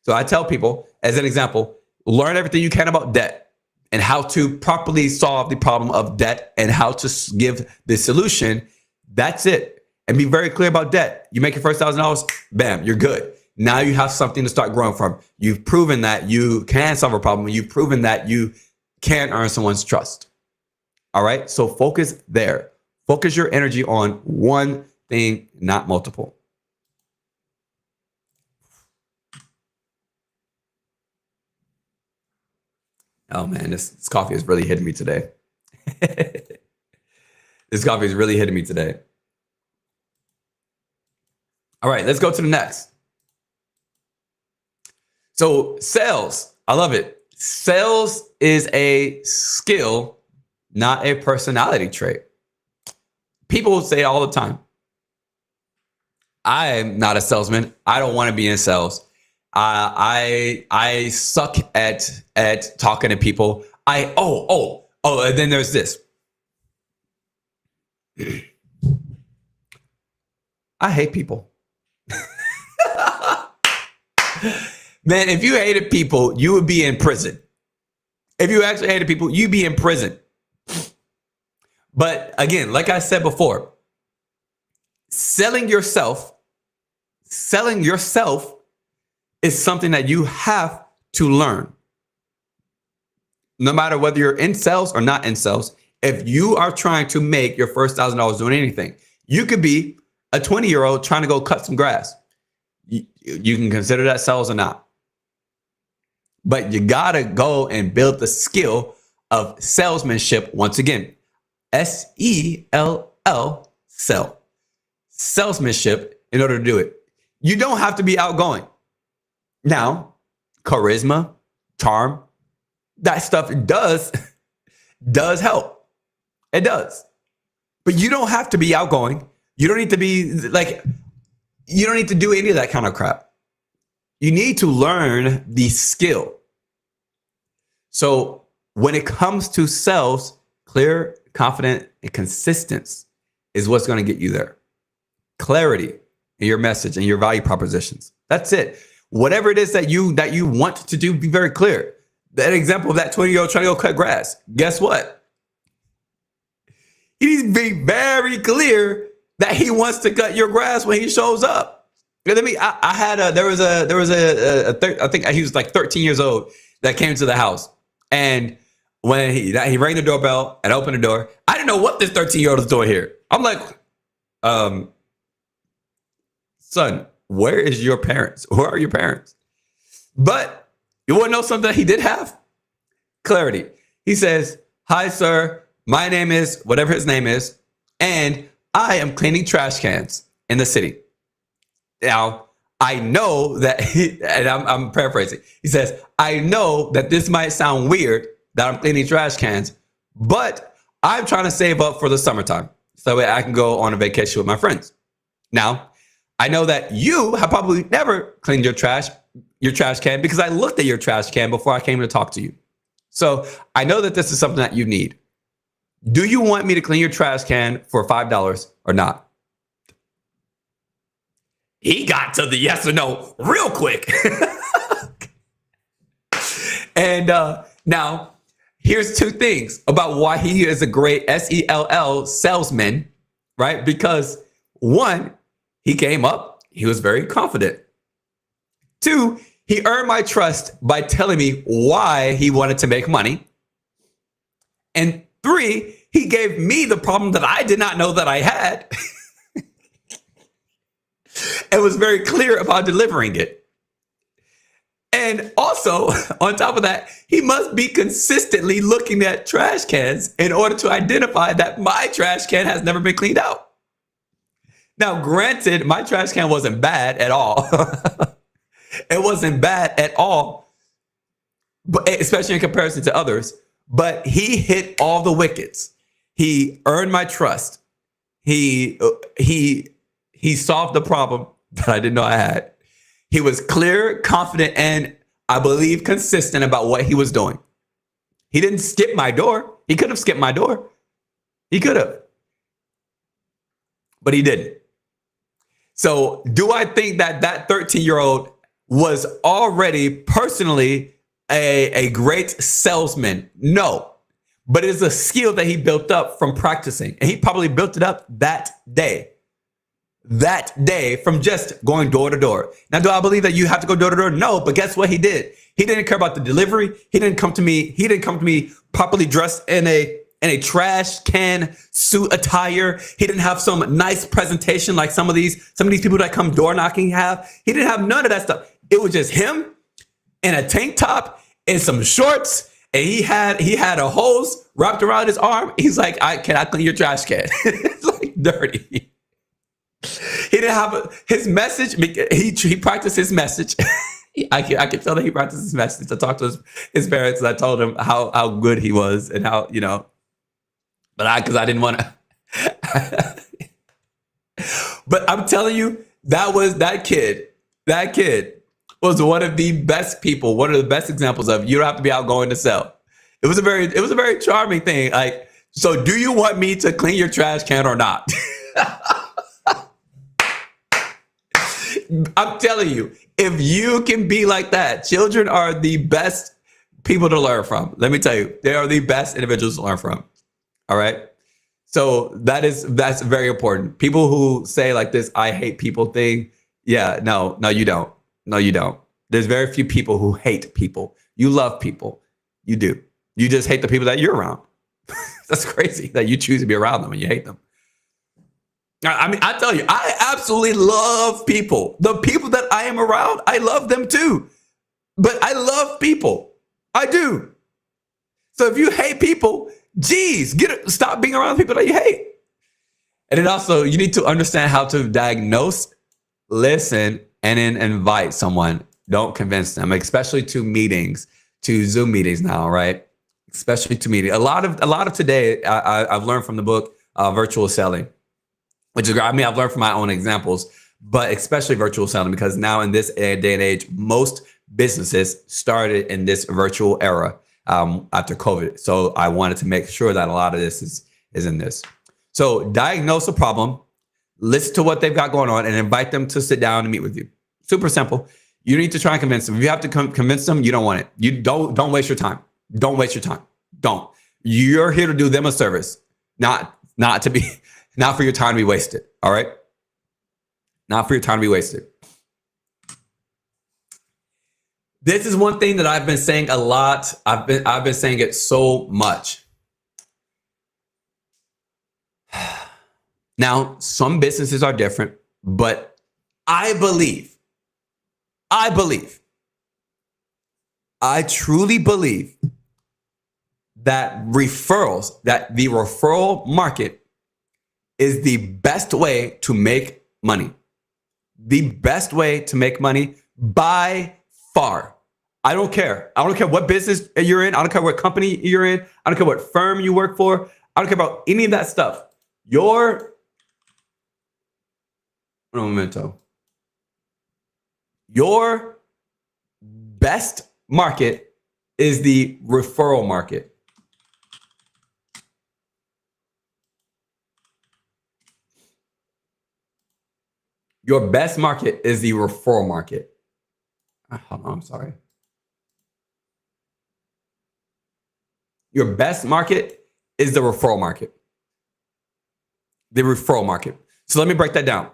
So I tell people, as an example, learn everything you can about debt and how to properly solve the problem of debt and how to give the solution. That's it. And be very clear about debt. You make your first $1,000, bam, you're good. Now you have something to start growing from. You've proven that you can solve a problem. You've proven that you can earn someone's trust. All right. So focus there. Focus your energy on one thing, not multiple. Oh man, this coffee is really hitting me today. This coffee is really hitting me today. All right, let's go to the next. So sales, I love it. Sales is a skill, not a personality trait. People say all the time, I am not a salesman. I don't want to be in sales. I suck at talking to people. And then there's this. I hate people. Man, if you hated people, you would be in prison. If you actually hated people, you'd be in prison. But again, like I said before, selling yourself is something that you have to learn. No matter whether you're in sales or not in sales, if you are trying to make your first $1,000 doing anything, you could be a 20-year-old trying to go cut some grass. You can consider that sales or not. But you got to go and build the skill of salesmanship once again. S-E-L-L, sell. Salesmanship in order to do it. You don't have to be outgoing. Now, charisma, charm, that stuff does help. It does. But you don't have to be outgoing. You don't need to be you don't need to do any of that kind of crap. You need to learn the skill. So when it comes to sales, clear, confident, and consistent is what's going to get you there. Clarity in your message and your value propositions. That's it. Whatever it is that you want to do, be very clear. That example of that 20-year-old trying to go cut grass. Guess what? He needs to be very clear that he wants to cut your grass when he shows up. I think he was like 13 years old that came to the house. And when he rang the doorbell and opened the door, I didn't know what this 13-year-old was doing here. I'm like, son, where is your parents? Where are your parents? But you want to know something that he did have? Clarity. He says, hi, sir. My name is whatever his name is. And I am cleaning trash cans in the city. Now, I know that, and I'm paraphrasing. He says, I know that this might sound weird that I'm cleaning trash cans, but I'm trying to save up for the summertime so that way I can go on a vacation with my friends. Now, I know that you have probably never cleaned your trash can because I looked at your trash can before I came to talk to you. So I know that this is something that you need. Do you want me to clean your trash can for $5 or not? He got to the yes or no real quick. And now, here's two things about why he is a great SELL salesman, right? Because one, he came up, he was very confident. Two, he earned my trust by telling me why he wanted to make money. And three, he gave me the problem that I did not know that I had and was very clear about delivering it. And also, on top of that, he must be consistently looking at trash cans in order to identify that my trash can has never been cleaned out. Now, granted, my trash can wasn't bad at all. It wasn't bad at all, but especially in comparison to others. But he hit all the wickets. He earned my trust. He solved the problem that I didn't know I had. He was clear, confident, and I believe consistent about what he was doing. He didn't skip my door. He could have skipped my door. He could have. But he didn't. So do I think that that 13-year-old was already personally a great salesman? No. But it is a skill that he built up from practicing. And he probably built it up that day. That day from just going door to door. Now, do I believe that you have to go door to door? No, but guess what he did? He didn't care about the delivery. He didn't come to me properly dressed in a trash can suit attire. He didn't have some nice presentation like some of these people that come door knocking have. He didn't have none of that stuff. It was just him in a tank top and some shorts, and he had a hose wrapped around his arm. He's like, can I clean your trash can? It's like dirty. He didn't have his message. He practiced his message. I could tell that he practiced his message. I talked to his parents and I told him how good he was and how, but because I didn't want to. But I'm telling you, that kid was one of the best people, one of the best examples of you don't have to be outgoing to sell. It was a very charming thing. Like, so do you want me to clean your trash can or not? I'm telling you, if you can be like that, children are the best people to learn from. Let me tell you, they are the best individuals to learn from. All right. So that's very important. People who say like this, I hate people thing. Yeah, no, you don't. No, you don't. There's very few people who hate people. You love people. You do. You just hate the people that you're around. That's crazy that you choose to be around them and you hate them. I mean, I tell you, I absolutely love people. The people that I am around, I love them too. But I love people. I do. So if you hate people, geez, stop being around people that you hate. And then also, you need to understand how to diagnose, listen, and then invite someone. Don't convince them, especially to meetings, to Zoom meetings now, right? Especially to meetings. A lot of today, I've learned from the book, Virtual Selling. Which is, I mean, I've learned from my own examples, but especially virtual selling, because now in this day and age, most businesses started in this virtual era after COVID. So I wanted to make sure that a lot of this is in this. So diagnose a problem, listen to what they've got going on, and invite them to sit down and meet with you. Super simple. You need to try and convince them. If you have to convince them, you don't want it. You don't waste your time. Don't waste your time. Don't. You're here to do them a service, not for your time to be wasted. All right. Not for your time to be wasted. This is one thing that I've been saying a lot. I've been saying it so much. Now, some businesses are different, but I truly believe that the referral market is the best way to make money. The best way to make money by far. I don't care. I don't care what business you're in. I don't care what company you're in. I don't care what firm you work for. I don't care about any of that stuff. Your best market is the referral market. Your best market is the referral market. Hold on, I'm sorry. Your best market is the referral market. The referral market. So let me break that down.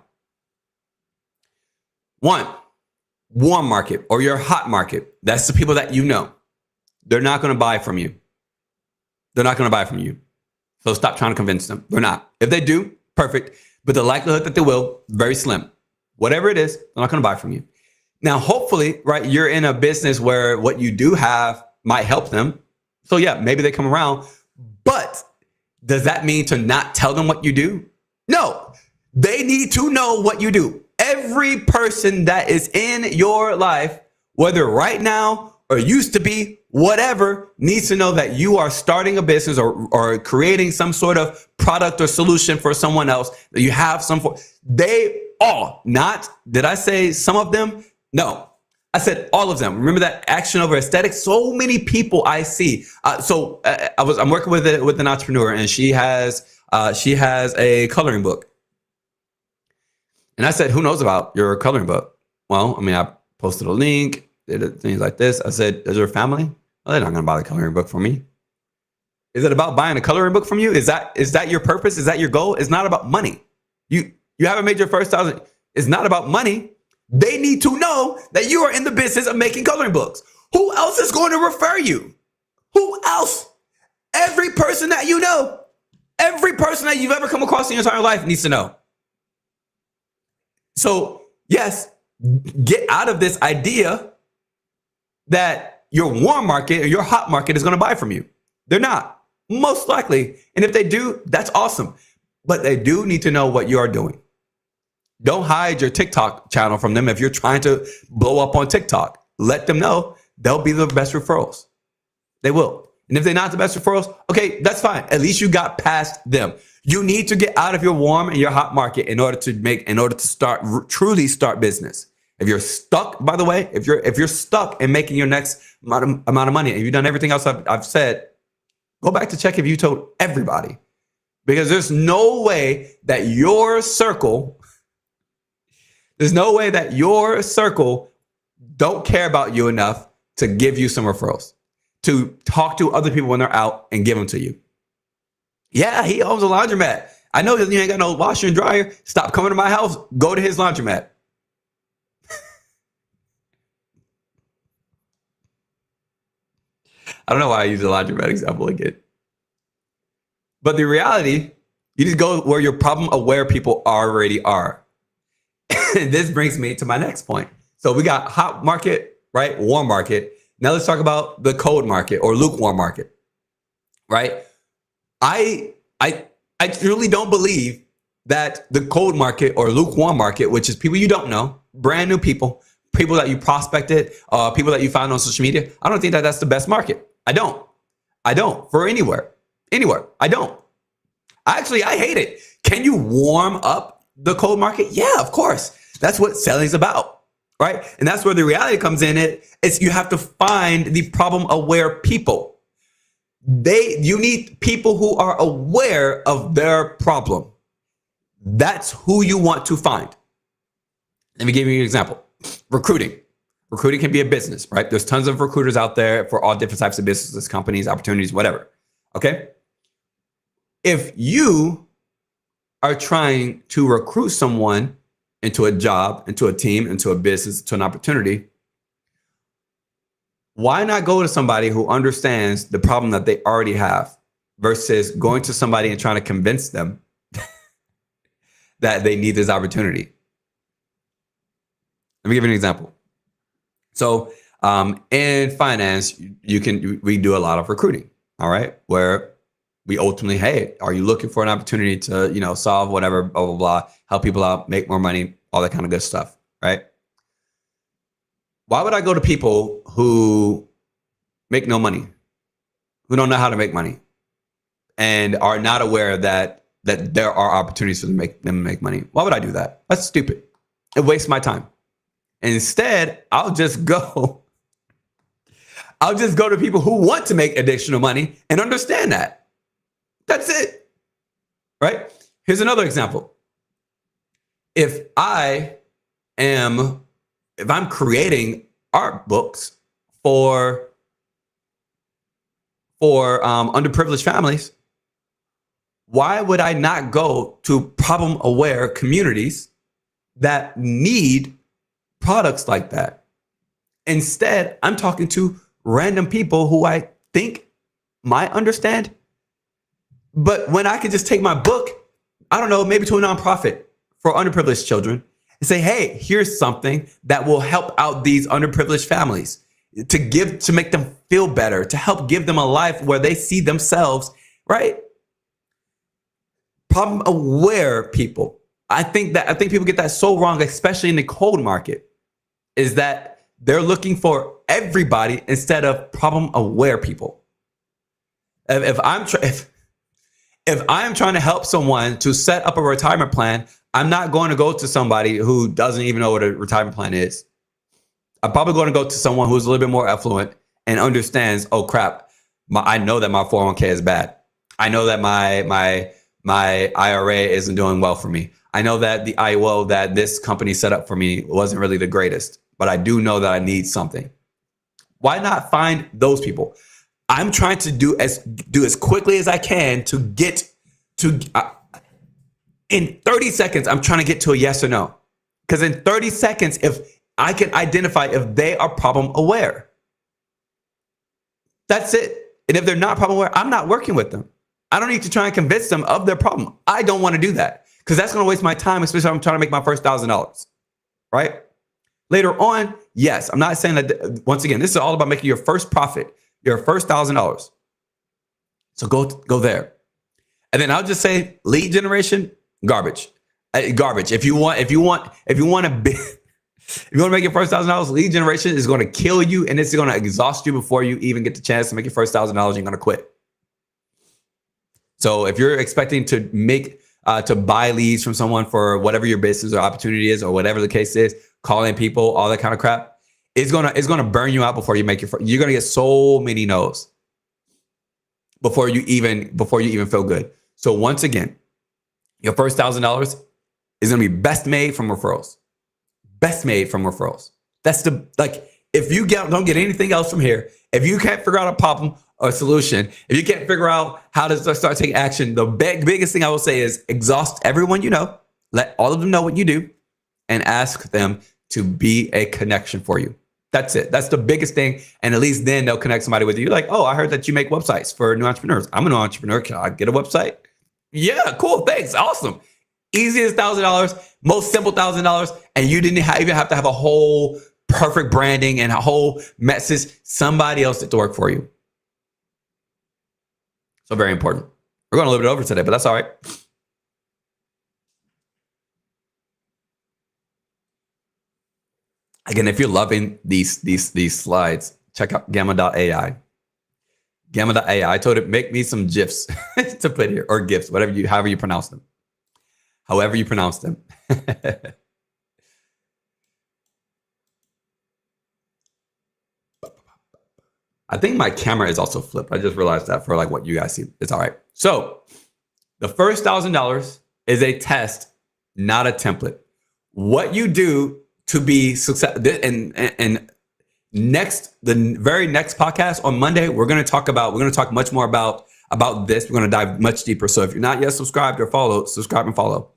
One, warm market or your hot market. That's the people that you know. They're not going to buy from you. They're not going to buy from you. So stop trying to convince them. They're not. If they do, perfect. But the likelihood that they will, very slim. Whatever it is, they're not going to buy from you. Now, hopefully, right, you're in a business where what you do have might help them. So yeah, maybe they come around. But does that mean to not tell them what you do? No, they need to know what you do. Every person that is in your life, whether right now or used to be, whatever, needs to know that you are starting a business or creating some sort of product or solution for someone else, that you have they all, not, did I say some of them? No, I said all of them. Remember that action over aesthetics? So many people I see. I'm working with an entrepreneur, and she has a coloring book. And I said, who knows about your coloring book? Well, I mean, I posted a link, did things like this. I said, is there a family? Well, they're not going to buy the coloring book from me. Is it about buying a coloring book from you? Is that your purpose? Is that your goal? It's not about money. You haven't made your first $1,000. It's not about money. They need to know that you are in the business of making coloring books. Who else is going to refer you? Who else? Every person that you know, every person that you've ever come across in your entire life needs to know. So yes, get out of this idea that your warm market or your hot market is going to buy from you. They're not, most likely. And if they do, that's awesome. But they do need to know what you are doing. Don't hide your TikTok channel from them if you're trying to blow up on TikTok. Let them know they'll be the best referrals. They will. And if they're not the best referrals, okay, that's fine. At least you got past them. You need to get out of your warm and your hot market in order to truly start business. If you're stuck, by the way, if you're stuck in making your next amount of money, and you've done everything else I've said, go back to check if you told everybody, because there's no way that your circle don't care about you enough to give you some referrals, to talk to other people when they're out and give them to you. Yeah, he owns a laundromat. I know you ain't got no washer and dryer. Stop coming to my house. Go to his laundromat. I don't know why I use the laundromat example again. But the reality, you just go where your problem aware people already are. And this brings me to my next point. So we got hot market, right? Warm market. Now let's talk about the cold market or lukewarm market, right? I truly don't believe that the cold market or lukewarm market, which is people you don't know, brand new people that you prospected, people that you found on social media, I don't think that that's the best market. I don't for anywhere. I don't. I hate it. Can you warm up the cold market? Yeah, of course. That's what selling's about, right? And that's where the reality comes in. It's you have to find the problem aware people. You need people who are aware of their problem. That's who you want to find. Let me give you an example. Recruiting. Recruiting can be a business, right? There's tons of recruiters out there for all different types of businesses, companies, opportunities, whatever. Okay. If you are trying to recruit someone into a job, into a team, into a business, to an opportunity, why not go to somebody who understands the problem that they already have versus going to somebody and trying to convince them that they need this opportunity? Let me give you an example. So in finance, we do a lot of recruiting, all right, where we ultimately, hey, are you looking for an opportunity to, solve whatever, blah, blah, blah, help people out, make more money, all that kind of good stuff, right? Why would I go to people who make no money, who don't know how to make money, and are not aware that there are opportunities for them to make money? Why would I do that? That's stupid. It wastes my time. Instead, I'll just go to people who want to make additional money and understand that. That's it. Right? Here's another example. If I'm creating art books for underprivileged families, why would I not go to problem-aware communities that need products like that? Instead, I'm talking to random people who I think might understand. But when I could just take my book, I don't know, maybe to a nonprofit for underprivileged children and say, hey, here's something that will help out these underprivileged families, to make them feel better, to help give them a life where they see themselves, right? Problem aware people. I think people get that so wrong, especially in the cold market, is that they're looking for everybody instead of problem aware people. If I'm trying to help someone to set up a retirement plan, I'm not going to go to somebody who doesn't even know what a retirement plan is. I'm probably going to go to someone who's a little bit more affluent and understands, oh crap, I know that my 401k is bad. I know that my IRA isn't doing well for me. I know that the IOL that this company set up for me wasn't really the greatest, but I do know that I need something. Why not find those people? I'm trying to do as quickly as I can to get to, in 30 seconds, I'm trying to get to a yes or no. Because in 30 seconds, if I can identify if they are problem aware, that's it. And if they're not problem aware, I'm not working with them. I don't need to try and convince them of their problem. I don't want to do that because that's going to waste my time, especially if I'm trying to make my first $1,000, right? Later on, yes, I'm not saying that, once again, this is all about making your first profit, your first $1,000. So go there. And then I'll just say lead generation, garbage. Garbage. If you want to make your first $1,000, lead generation is going to kill you and it's going to exhaust you before you even get the chance to make your first $1,000. You're going to quit. So if you're expecting to to buy leads from someone for whatever your business or opportunity is, or whatever the case is, calling people, all that kind of crap, it's gonna burn you out before you make you're gonna get so many no's before you even feel good. So once again, your first $1,000 is gonna be best made from referrals. Best made from referrals. That's if you don't get anything else from here, if you can't figure out a problem or a solution, if you can't figure out how to start taking action, the biggest thing I will say is exhaust everyone you know, let all of them know what you do, and ask them to be a connection for you. That's it. That's the biggest thing. And at least then they'll connect somebody with you. You're like, oh, I heard that you make websites for new entrepreneurs. I'm a new entrepreneur. Can I get a website? Yeah, cool. Thanks. Awesome. Easiest $1,000, most simple $1,000. And you didn't even have to have a whole perfect branding and a whole message. Somebody else did the work for you. So very important. We're going a little bit over today, but that's all right. Again, if you're loving these slides, check out gamma.ai. Gamma.ai. I told it, make me some GIFs to put here, or GIFs, however you pronounce them. However you pronounce them. I think my camera is also flipped. I just realized that for what you guys see. It's all right. So the first $1,000 is a test, not a template. What you do to be successful, and the very next podcast on Monday, we're going to talk much more about this. We're going to dive much deeper. So if you're not yet subscribed or followed, subscribe and follow.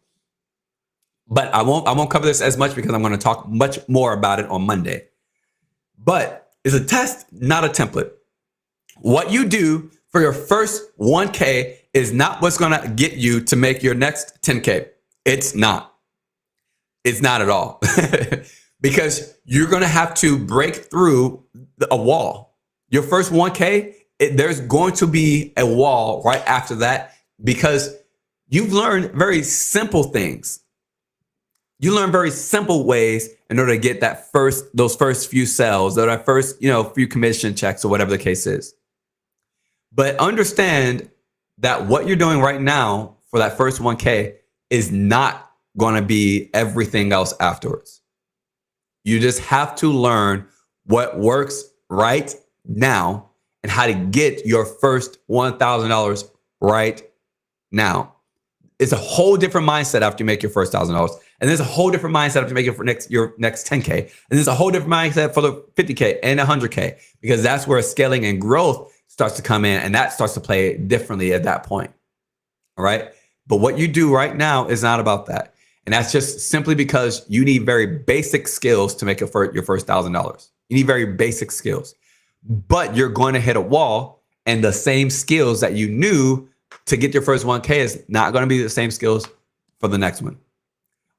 But I won't cover this as much because I'm going to talk much more about it on Monday. But it's a test, not a template. What you do for your first 1K is not what's going to get you to make your next 10K. It's not. It's not at all. Because you're going to have to break through a wall. Your first 1K, there's going to be a wall right after that because you've learned very simple things. You learn very simple ways in order to get those first few sales, or that first, few commission checks, or whatever the case is. But understand that what you're doing right now for that first 1K is not going to be everything else afterwards. You just have to learn what works right now and how to get your first $1,000 right now. It's a whole different mindset after you make your first $1,000. And there's a whole different mindset after you make your next 10K. And there's a whole different mindset for the 50K and 100K, because that's where scaling and growth starts to come in, and that starts to play differently at that point. All right. But what you do right now is not about that. And that's just simply because you need very basic skills to make your first $1,000. You need very basic skills, but you're going to hit a wall, and the same skills that you knew to get your first 1K is not going to be the same skills for the next one.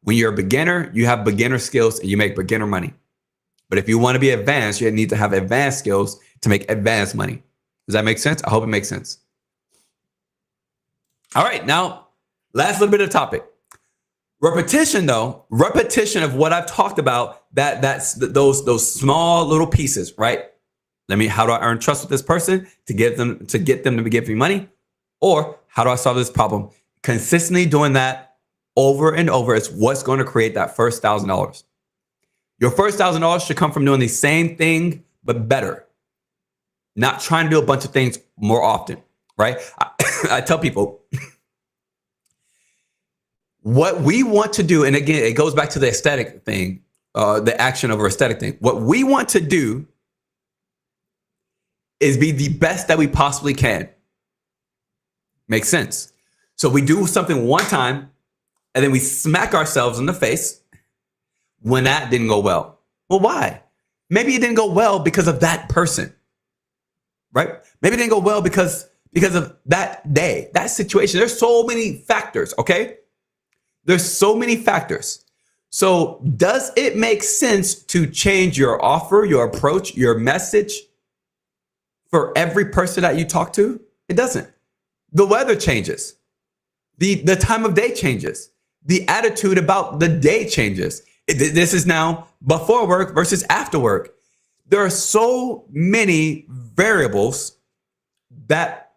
When you're a beginner, you have beginner skills and you make beginner money. But if you want to be advanced, you need to have advanced skills to make advanced money. Does that make sense? I hope it makes sense. All right, now, last little bit of the topic. Repetition of what I've talked about, that's those small little pieces, right? How do I earn trust with this person to get them to give me money? Or how do I solve this problem? Consistently doing that over and over is what's going to create that first $1,000. Your first $1,000 should come from doing the same thing, but better. Not trying to do a bunch of things more often, right? I tell people what we want to do, and again, it goes back to the aesthetic thing, the action over aesthetic thing. What we want to do is be the best that we possibly can. Makes sense. So we do something one time, and then we smack ourselves in the face when that didn't go well. Well, why? Maybe it didn't go well because of that person, right? Maybe it didn't go well because of that day, that situation. There's so many factors, okay? There's so many factors. So does it make sense to change your offer, your approach, your message for every person that you talk to? It doesn't. The weather changes. The time of day changes. The attitude about the day changes. This is now before work versus after work. There are so many variables that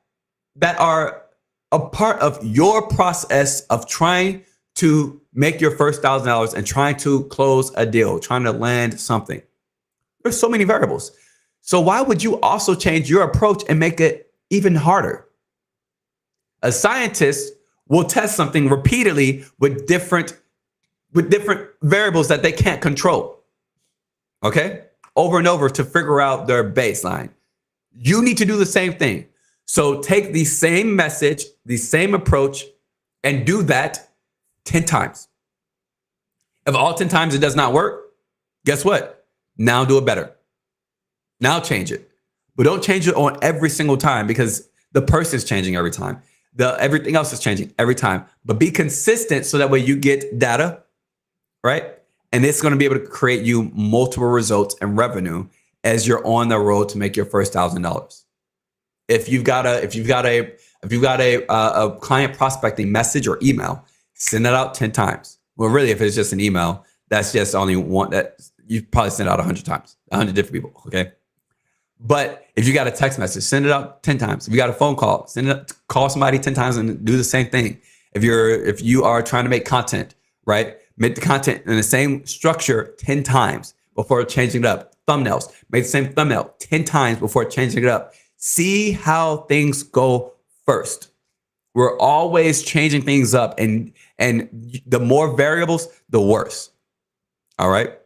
are a part of your process of trying to make your first $1,000 and trying to close a deal, trying to land something. There's so many variables. So why would you also change your approach and make it even harder? A scientist will test something repeatedly with different variables that they can't control. Okay? Over and over to figure out their baseline. You need to do the same thing. So take the same message, the same approach, and do that 10 times. If all 10 times it does not work, guess what? Now do it better. Now change it. But don't change it on every single time, because the person is changing every time. Everything else is changing every time. But be consistent so that way you get data, right? And it's going to be able to create you multiple results and revenue as you're on the road to make your first $1,000. If you've got a client prospecting message or email, send it out 10 times. Well, really, if it's just an email, that's just only one that you probably send out 100 times, 100 different people. Okay. But if you got a text message, send it out 10 times. If you got a phone call, call somebody 10 times and do the same thing. If you are trying to make content, right? Make the content in the same structure 10 times before changing it up. Thumbnails, make the same thumbnail 10 times before changing it up. See how things go first. We're always changing things up, and the more variables, the worse. All right.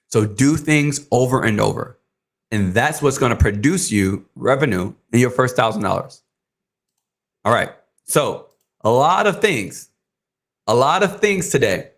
So do things over and over. And that's what's going to produce you revenue in your first $1,000. All right. So a lot of things today.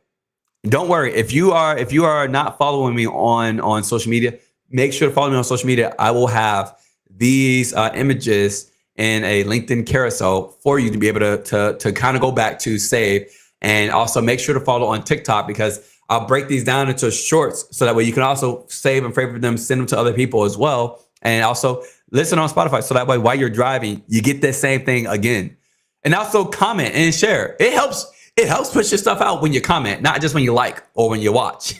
Don't worry. If you are not following me on social media, make sure to follow me on social media. I will have these images in a LinkedIn carousel for you to be able to kind of go back to save. And also make sure to follow on TikTok, because I'll break these down into shorts so that way you can also save and favorite them, send them to other people as well. And also listen on Spotify so that way while you're driving, you get the same thing again. And also comment and share. It helps. It helps push your stuff out when you comment, not just when you like or when you watch.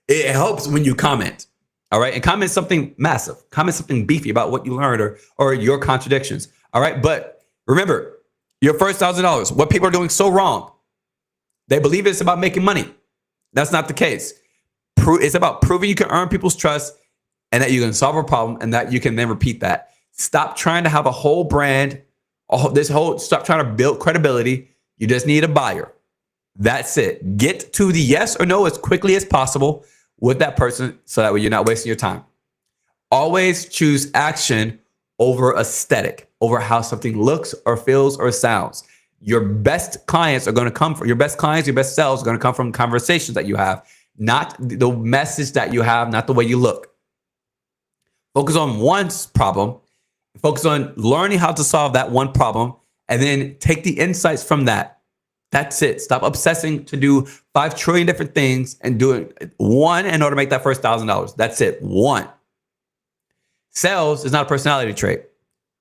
It helps when you comment. All right. And comment something massive. Comment something beefy about what you learned or your contradictions. All right. But remember, your first $1,000, what people are doing so wrong, they believe it's about making money. That's not the case. It's about proving you can earn people's trust and that you can solve a problem and that you can then repeat that. Stop trying to have a whole brand, stop trying to build credibility. You just need a buyer. That's it. Get to the yes or no as quickly as possible with that person so that way you're not wasting your time. Always choose action over aesthetic, over how something looks or feels or sounds. Your best clients are going to come from your best sales are going to come from conversations that you have, not the message that you have, not the way you look. Focus on one problem, focus on learning how to solve that one problem, and then take the insights from that. That's it. Stop obsessing to do 5 trillion different things and do it one in order to make that first $1,000. That's it. One. Sales is not a personality trait.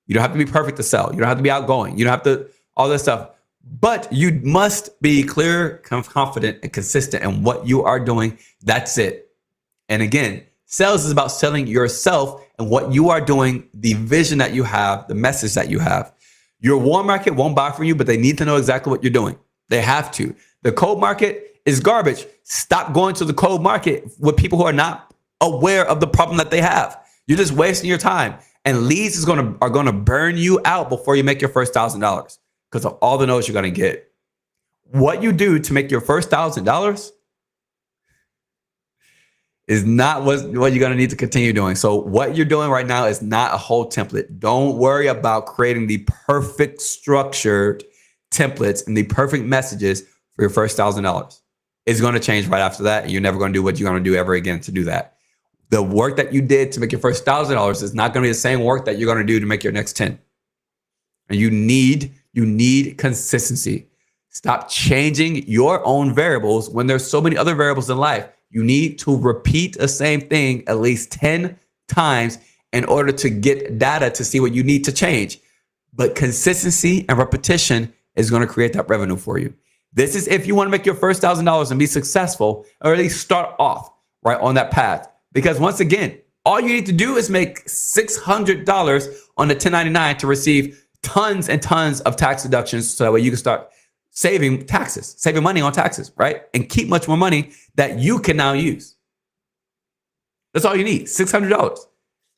You don't have to be perfect to sell. You don't have to be outgoing. You don't have to all this stuff. But you must be clear, confident, and consistent in what you are doing. That's it. And again, sales is about selling yourself and what you are doing, the vision that you have, the message that you have. Your warm market won't buy from you, but they need to know exactly what you're doing. They have to. The cold market is garbage. Stop going to the cold market with people who are not aware of the problem that they have. You're just wasting your time. And leads are gonna burn you out before you make your first $1,000 because of all the no's you're gonna get. What you do to make your first $1,000 is not what you're gonna need to continue doing. So what you're doing right now is not a whole template. Don't worry about creating the perfect structured templates and the perfect messages for your first $1,000. It's going to change right after that. And you're never going to do what you're going to do ever again to do that. The work that you did to make your first $1,000 is not going to be the same work that you're going to do to make your next 10. And you need consistency. Stop changing your own variables when there's so many other variables in life. You need to repeat the same thing at least 10 times in order to get data to see what you need to change. But consistency and repetition is going to create that revenue for you. This is if you want to make your first $1,000 and be successful, or at least start off right on that path. Because once again, all you need to do is make $600 on the 1099 to receive tons and tons of tax deductions so that way you can start saving money on taxes, right? And keep much more money that you can now use. That's all you need, $600.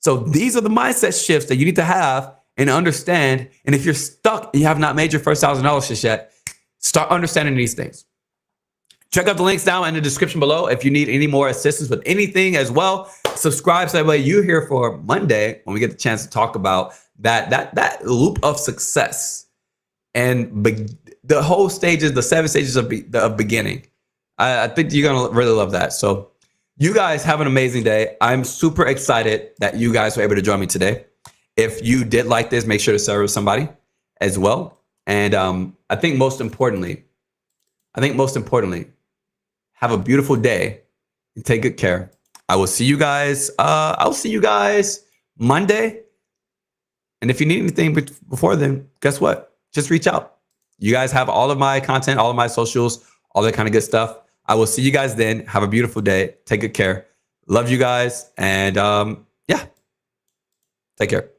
So these are the mindset shifts that you need to have and understand. And if you're stuck and you have not made your first $1,000 just yet, start understanding these things. Check out the links down in the description below if you need any more assistance with anything as well. Subscribe so that way you're here for Monday when we get the chance to talk about that loop of success and the whole stages, the 7 stages of beginning. I think you're going to really love that. So you guys have an amazing day. I'm super excited that you guys were able to join me today. If you did like this, make sure to share it with somebody as well. And I think most importantly, have a beautiful day and take good care. I will see you guys. I'll see you guys Monday. And if you need anything before then, guess what? Just reach out. You guys have all of my content, all of my socials, all that kind of good stuff. I will see you guys then. Have a beautiful day. Take good care. Love you guys. And yeah, take care.